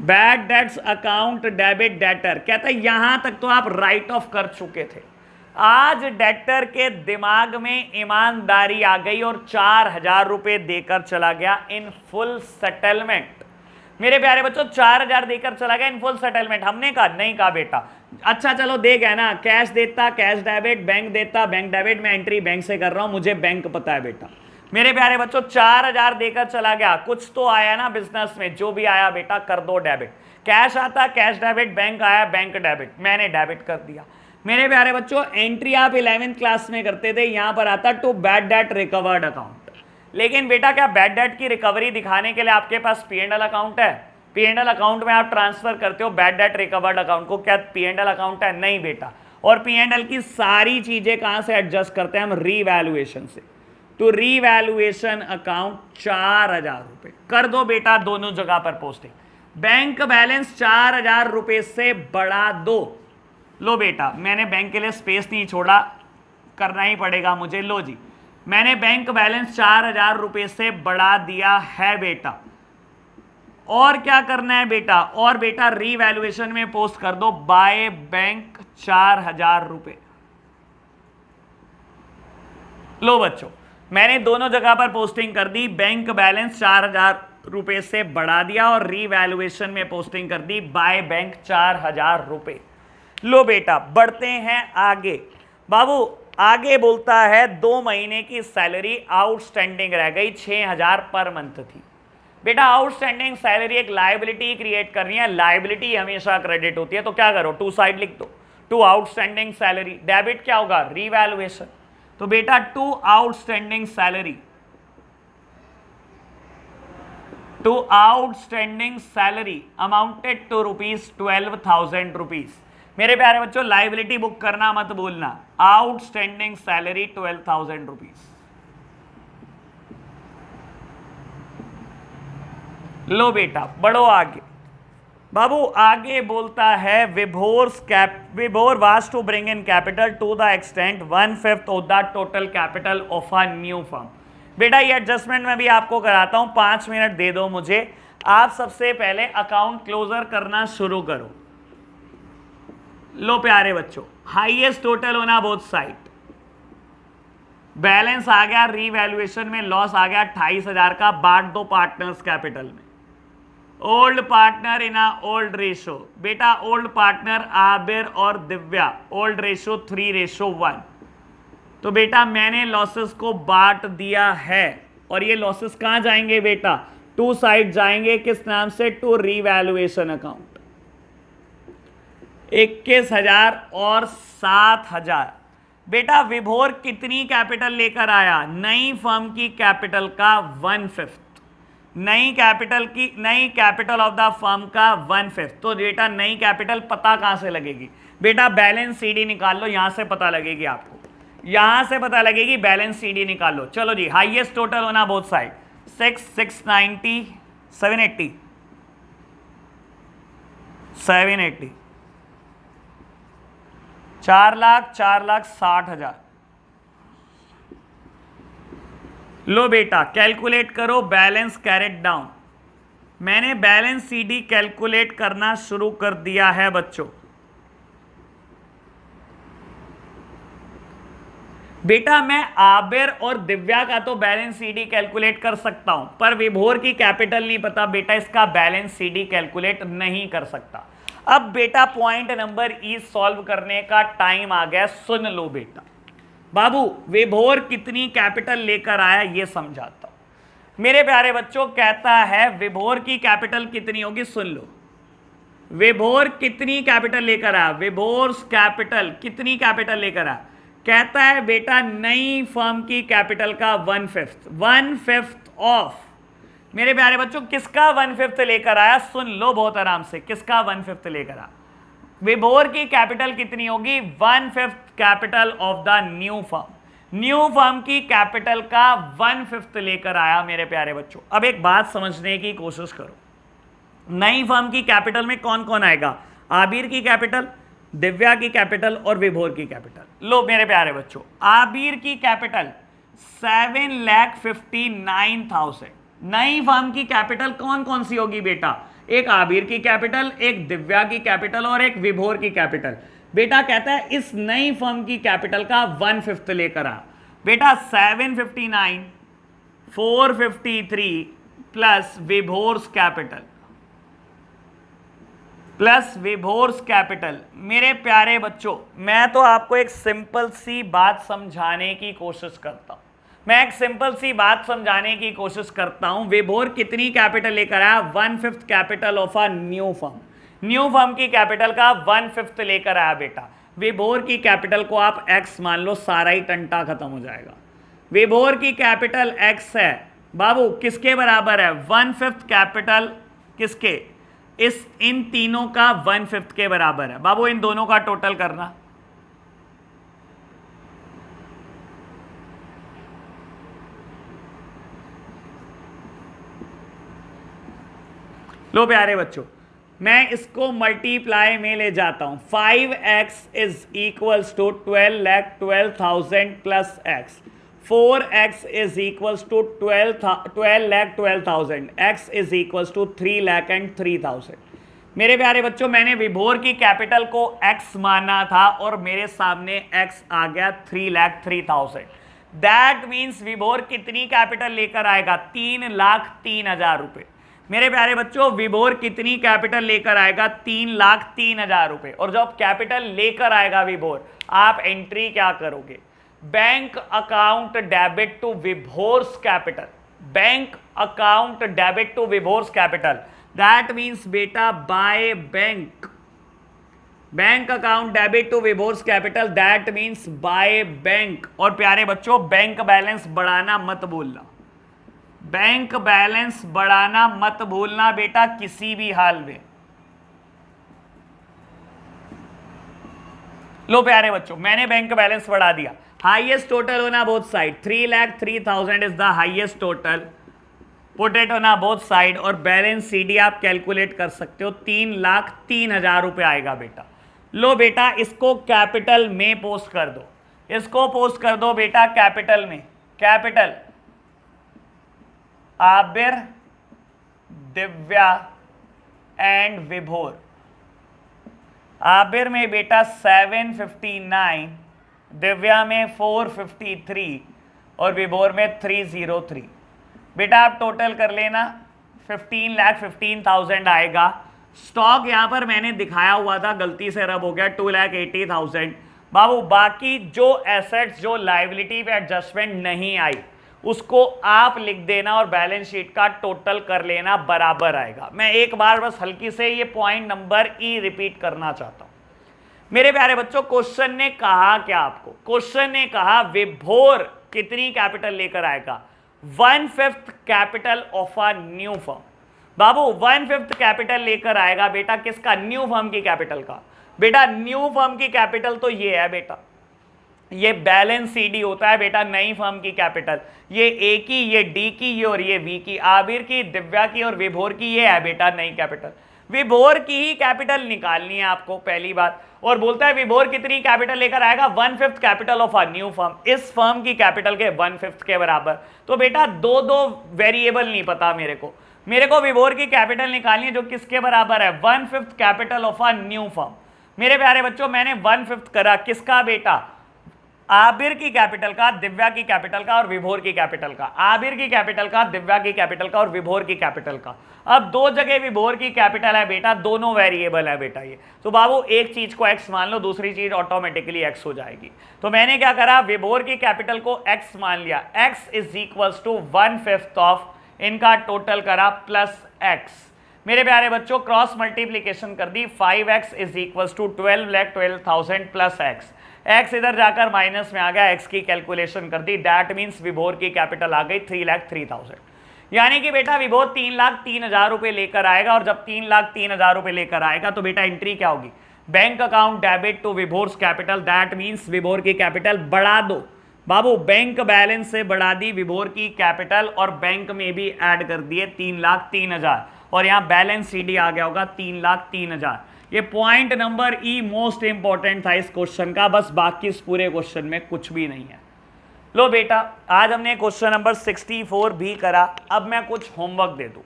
bad debts account debit debtor. कहता है यहां तक तो आप राइट ऑफ कर चुके थे, आज डेटर के दिमाग में ईमानदारी आ गई और 4,000 रुपए देकर चला गया इन फुल सेटलमेंट। मेरे प्यारे बच्चों 4,000 देकर चला गया इन फुल सेटलमेंट। हमने कहा नहीं कहा बेटा, अच्छा चलो दे गया ना, कैश देता कैश डेबिट, बैंक देता बैंक डेबिट, मैं एंट्री बैंक से कर रहा हूं, मुझे बैंक पता है बेटा। मेरे प्यारे बच्चों 4,000 देकर चला गया, कुछ तो आया ना बिजनेस में, जो भी आया बेटा कर दो डेबिट। कैश आता कैश डेबिट, बैंक आया बैंक डेबिट, मैंने डेबिट कर दिया। मेरे प्यारे बच्चों एंट्री आप 11th क्लास में करते थे, यहां पर आता to bad debt recovered account. लेकिन बेटा क्या बैड डेट की रिकवरी दिखाने के लिए आपके पास P&L अकाउंट है? P&L अकाउंट में आप ट्रांसफर करते हो बैड डेट रिकवर्ड अकाउंट को, क्या P&L अकाउंट है? नहीं बेटा। और P&L की सारी चीजें कहां से एडजस्ट करते हैं हम? रीवैल्यूएशन से। तो रीवैल्यूएशन अकाउंट 4,000 रुपए कर दो बेटा, दोनों जगह पर पोस्टिंग। बैंक बैलेंस 4,000 रुपए से बढ़ा दो। लो बेटा मैंने बैंक के लिए स्पेस नहीं छोड़ा, करना ही पड़ेगा मुझे। लो जी मैंने बैंक बैलेंस 4,000 रुपए से बढ़ा दिया है बेटा। और क्या करना है बेटा? और बेटा रीवैल्यूएशन में पोस्ट कर दो बाय बैंक 4,000 रुपए। लो बच्चों मैंने दोनों जगह पर पोस्टिंग कर दी, बैंक बैलेंस 4,000 रुपए से बढ़ा दिया और रीवैल्यूएशन में पोस्टिंग कर दी बाय बैंक 4,000 रुपए। लो बेटा बढ़ते हैं आगे। बाबू आगे बोलता है 2 महीने की सैलरी आउटस्टैंडिंग रह गई, 6,000 पर मंथ थी। बेटा आउटस्टैंडिंग सैलरी एक लायबिलिटी क्रिएट करनी है, लायबिलिटी हमेशा क्रेडिट होती है, तो क्या करो टू साइड लिख दो, टू आउटस्टैंडिंग सैलरी। डेबिट क्या होगा? रीवैल्यूएशन। तो बेटा to outstanding salary, to outstanding salary amounted to ₹12,000 rupees. मेरे प्यारे बच्चों लाइबिलिटी बुक करना मत भूलना, आउटस्टैंडिंग सैलरी 12,000 रुपीज। लो बेटा बढ़ो आगे। बाबू आगे बोलता है Vibhor was to bring in capital to the extent 1/5 of the total capital of a new firm. बेटा ये एडजस्टमेंट में भी आपको कराता हूं, 5 मिनट दे दो मुझे। आप सबसे पहले अकाउंट क्लोजर करना शुरू करो। लो प्यारे बच्चों हाईएस्ट टोटल होना बोथ साइड, बैलेंस आ गया, रीवैल्यूएशन में लॉस आ गया 28,000 का, बांट दो पार्टनर्स कैपिटल में। Old partner in a old ratio, बेटा ओल्ड पार्टनर आबिर और दिव्या, ओल्ड रेशो 3:1। तो बेटा मैंने लॉसेस को बांट दिया है, और ये लॉसेस कहां जाएंगे बेटा, टू साइड जाएंगे, किस नाम से, टू रीवैल्यूएशन अकाउंट। 21,000 और 7,000। बेटा विभोर कितनी कैपिटल लेकर आया, नई फर्म की कैपिटल का 1/5, नई कैपिटल ऑफ द फर्म का 1/5। तो बेटा नई कैपिटल पता कहां से लगेगी बेटा, बैलेंस सीडी निकाल लो, यहां से पता लगेगी आपको, यहां से पता लगेगी, बैलेंस सीडी निकाल लो। चलो जी, हाईएस्ट टोटल होना बोथ साइड, 690, 780, 4,60,000। लो बेटा कैलकुलेट करो बैलेंस कैरेट डाउन। मैंने बैलेंस सीडी कैलकुलेट करना शुरू कर दिया है बच्चों। बेटा मैं आबिर और दिव्या का तो बैलेंस सीडी कैलकुलेट कर सकता हूं, पर विभोर की कैपिटल नहीं पता बेटा, इसका बैलेंस सीडी कैलकुलेट नहीं कर सकता। अब बेटा पॉइंट नंबर ई सॉल्व करने का टाइम आ गया। सुन लो बेटा, बाबू विभोर कितनी कैपिटल लेकर आया ये समझाता हूं। मेरे प्यारे बच्चों, कहता है विभोर की कैपिटल कितनी होगी, सुन लो। विभोर कितनी कैपिटल लेकर आया, विभोर कैपिटल कितनी कैपिटल लेकर आया, कहता है बेटा नई फर्म की कैपिटल का 1/5 ऑफ। मेरे प्यारे बच्चों किसका 1/5 लेकर आया, सुन लो बहुत आराम से, किसका 1/5 लेकर आया, विभोर की कैपिटल कितनी होगी, 1/5 capital of the new firm. New firm की कैपिटल का 1/5 लेकर आया मेरे प्यारे बच्चों। अब एक बात समझने की कोशिश करो, नई फर्म की कैपिटल में कौन कौन आएगा, आबिर की कैपिटल, दिव्या की कैपिटल और विभोर की कैपिटल। लो मेरे प्यारे बच्चों, आबिर की कैपिटल 7,59,000। नई फर्म की कैपिटल कौन कौन सी होगी बेटा, एक आबिर की कैपिटल, एक दिव्या की कैपिटल और एक विभोर की कैपिटल। बेटा कहता है इस नई फर्म की कैपिटल का 1/5 लेकर आ। बेटा 759, 453 प्लस विभोर्स कैपिटल, प्लस विभोर्स कैपिटल। मेरे प्यारे बच्चों मैं तो आपको एक सिंपल सी बात समझाने की कोशिश करता हूं, विभोर कितनी कैपिटल लेकर आया, 1/5 capital of a new firm. New firm की कैपिटल का 1/5 लेकर आया बेटा। विभोर की कैपिटल को आप x मान लो, सारा ही टंटा खत्म हो जाएगा। विभोर की कैपिटल x है बाबू, किसके बराबर है, 1/5 कैपिटल किसके, इन तीनों का 1/5 के बराबर है बाबू। इन दोनों का टोटल करना, लो प्यारे बच्चों मैं इसको मल्टीप्लाई में ले जाता हूं। 5x is equals to 12,12,000 plus x, 4x is equals to 12,12,000, x is equals to 3,03,000। मेरे प्यारे बच्चों मैंने विभोर की कैपिटल को x माना था और मेरे सामने x आ गया 3,03,000। दैट मीन्स विभोर कितनी कैपिटल लेकर आएगा, 3,03,000 रुपए। मेरे प्यारे बच्चों विभोर कितनी कैपिटल लेकर आएगा, 3,03,000 रुपए। और जब कैपिटल लेकर आएगा विभोर, आप एंट्री क्या करोगे, bank account debit to Vibhor's capital, bank account debit to Vibhor's capital. That means बेटा by bank, bank account debit to Vibhor's capital, that means by bank. और प्यारे बच्चों बैंक बैलेंस बढ़ाना मत भूलना, बैंक बैलेंस बढ़ाना मत भूलना बेटा किसी भी हाल में। लो प्यारे बच्चों मैंने बैंक बैलेंस बढ़ा दिया। हाईएस्ट टोटल होना both side, 3,03,000 is the highest total, put it on both side. और बैलेंस सीडी आप कैलकुलेट कर सकते हो, 3,03,000 रुपए आएगा बेटा। लो बेटा इसको कैपिटल में पोस्ट कर दो, इसको पोस्ट कर दो बेटा कैपिटल में। कैपिटल आबिर, दिव्या एंड विभोर। आबिर में बेटा 759, दिव्या में 453 और विभोर में 303। बेटा आप टोटल कर लेना, 15,15,000 आएगा। स्टॉक यहां पर मैंने दिखाया हुआ था, गलती से रब हो गया, 2,80,000। बाबू बाकी जो एसेट्स जो लायबिलिटी पे एडजस्टमेंट नहीं आई उसको आप लिख देना और बैलेंस शीट का टोटल कर लेना, बराबर आएगा। मैं एक बार बस हल्की से ये पॉइंट नंबर ई रिपीट करना चाहता हूं मेरे प्यारे बच्चों। क्वेश्चन ने कहा क्या आपको? क्वेश्चन ने कहा विभोर कितनी कैपिटल लेकर आएगा? 1/5 capital of a new firm. Babu 1/5 capital लेकर आएगा बेटा, किसका? न्यू फर्म की कैपिटल का। बेटा न्यू फर्म की कैपिटल तो ये है बेटा, ये बैलेंस सीडी होता है बेटा नई फर्म की कैपिटल। ये ए की, ये डी की, ये और ये वी की, आबिर की, दिव्या की और विभोर की, ये है बेटा नई कैपिटल। विभोर की ही कैपिटल निकालनी है आपको पहली बात। और बोलता है विभोर कितनी कैपिटल लेकर आएगा? 1/5 capital of a new firm, इस फर्म की कैपिटल के 1/5 के बराबर। तो बेटा दो वेरिएबल नहीं पता मेरे को विभोर की कैपिटल निकालनी है जो किसके बराबर है? 1/5 capital of a new firm. मेरे प्यारे बच्चों मैंने 1/5 करा, किसका बेटा? आबिर की कैपिटल का, दिव्या की कैपिटल का और विभोर की कैपिटल का। आबिर की कैपिटल का, दिव्या की कैपिटल का और विभोर की कैपिटल का। अब दो जगह विभोर की कैपिटल है बेटा, दोनों वेरिएबल है बेटा ये। तो बाबू एक चीज को x मान लो, दूसरी चीज ऑटोमेटिकली x हो जाएगी। तो मैंने क्या करा? विभोर की कैपिटल को x मान लिया। x is equals to 1/5 of इनका टोटल करा प्लस x। मेरे प्यारे बच्चों क्रॉस मल्टीप्लीकेशन कर दी। 5x is equals to 12,12,000 plus x। x इधर जाकर माइनस में आ गया, x की कैलकुलेशन कर दी। दैट मीन्स विभोर की कैपिटल आ गई 3,03,000। यानी कि बेटा विभोर 3,03,000 रुपए लेकर आएगा। और जब 3,03,000 रुपए लेकर आएगा तो बेटा एंट्री क्या होगी? Bank account debit to Vibhor's capital. That means Vibhor की कैपिटल बढ़ा दो बाबू, बैंक बैलेंस से बढ़ा दी विभोर की कैपिटल और बैंक में भी ऐड कर दिए 3,03,000 और यहाँ बैलेंस सीडी आ गया होगा 3,03,000। ये पॉइंट नंबर ई मोस्ट इंपॉर्टेंट था इस क्वेश्चन का, बस बाकी इस पूरे क्वेश्चन में कुछ भी नहीं है। लो बेटा आज हमने क्वेश्चन नंबर 64 भी करा। अब मैं कुछ होमवर्क दे दूं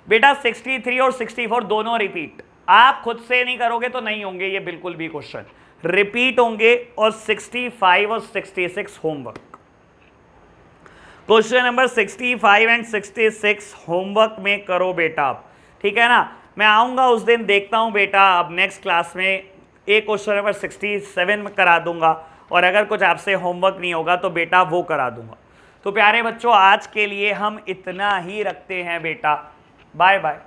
बेटा। 63 और 64 दोनों रिपीट, आप खुद से नहीं करोगे तो नहीं होंगे ये बिल्कुल भी क्वेश्चन, रिपीट होंगे। और 65 और 66 homework. Question number 65 and 66 homework में करो बेटा आप, ठीक है ना। मैं आऊँगा उस दिन, देखता हूँ बेटा अब नेक्स्ट क्लास में एक क्वेश्चन नंबर 67 में करा दूंगा और अगर कुछ आपसे होमवर्क नहीं होगा तो बेटा वो करा दूंगा। तो प्यारे बच्चों आज के लिए हम इतना ही रखते हैं बेटा, बाय बाय।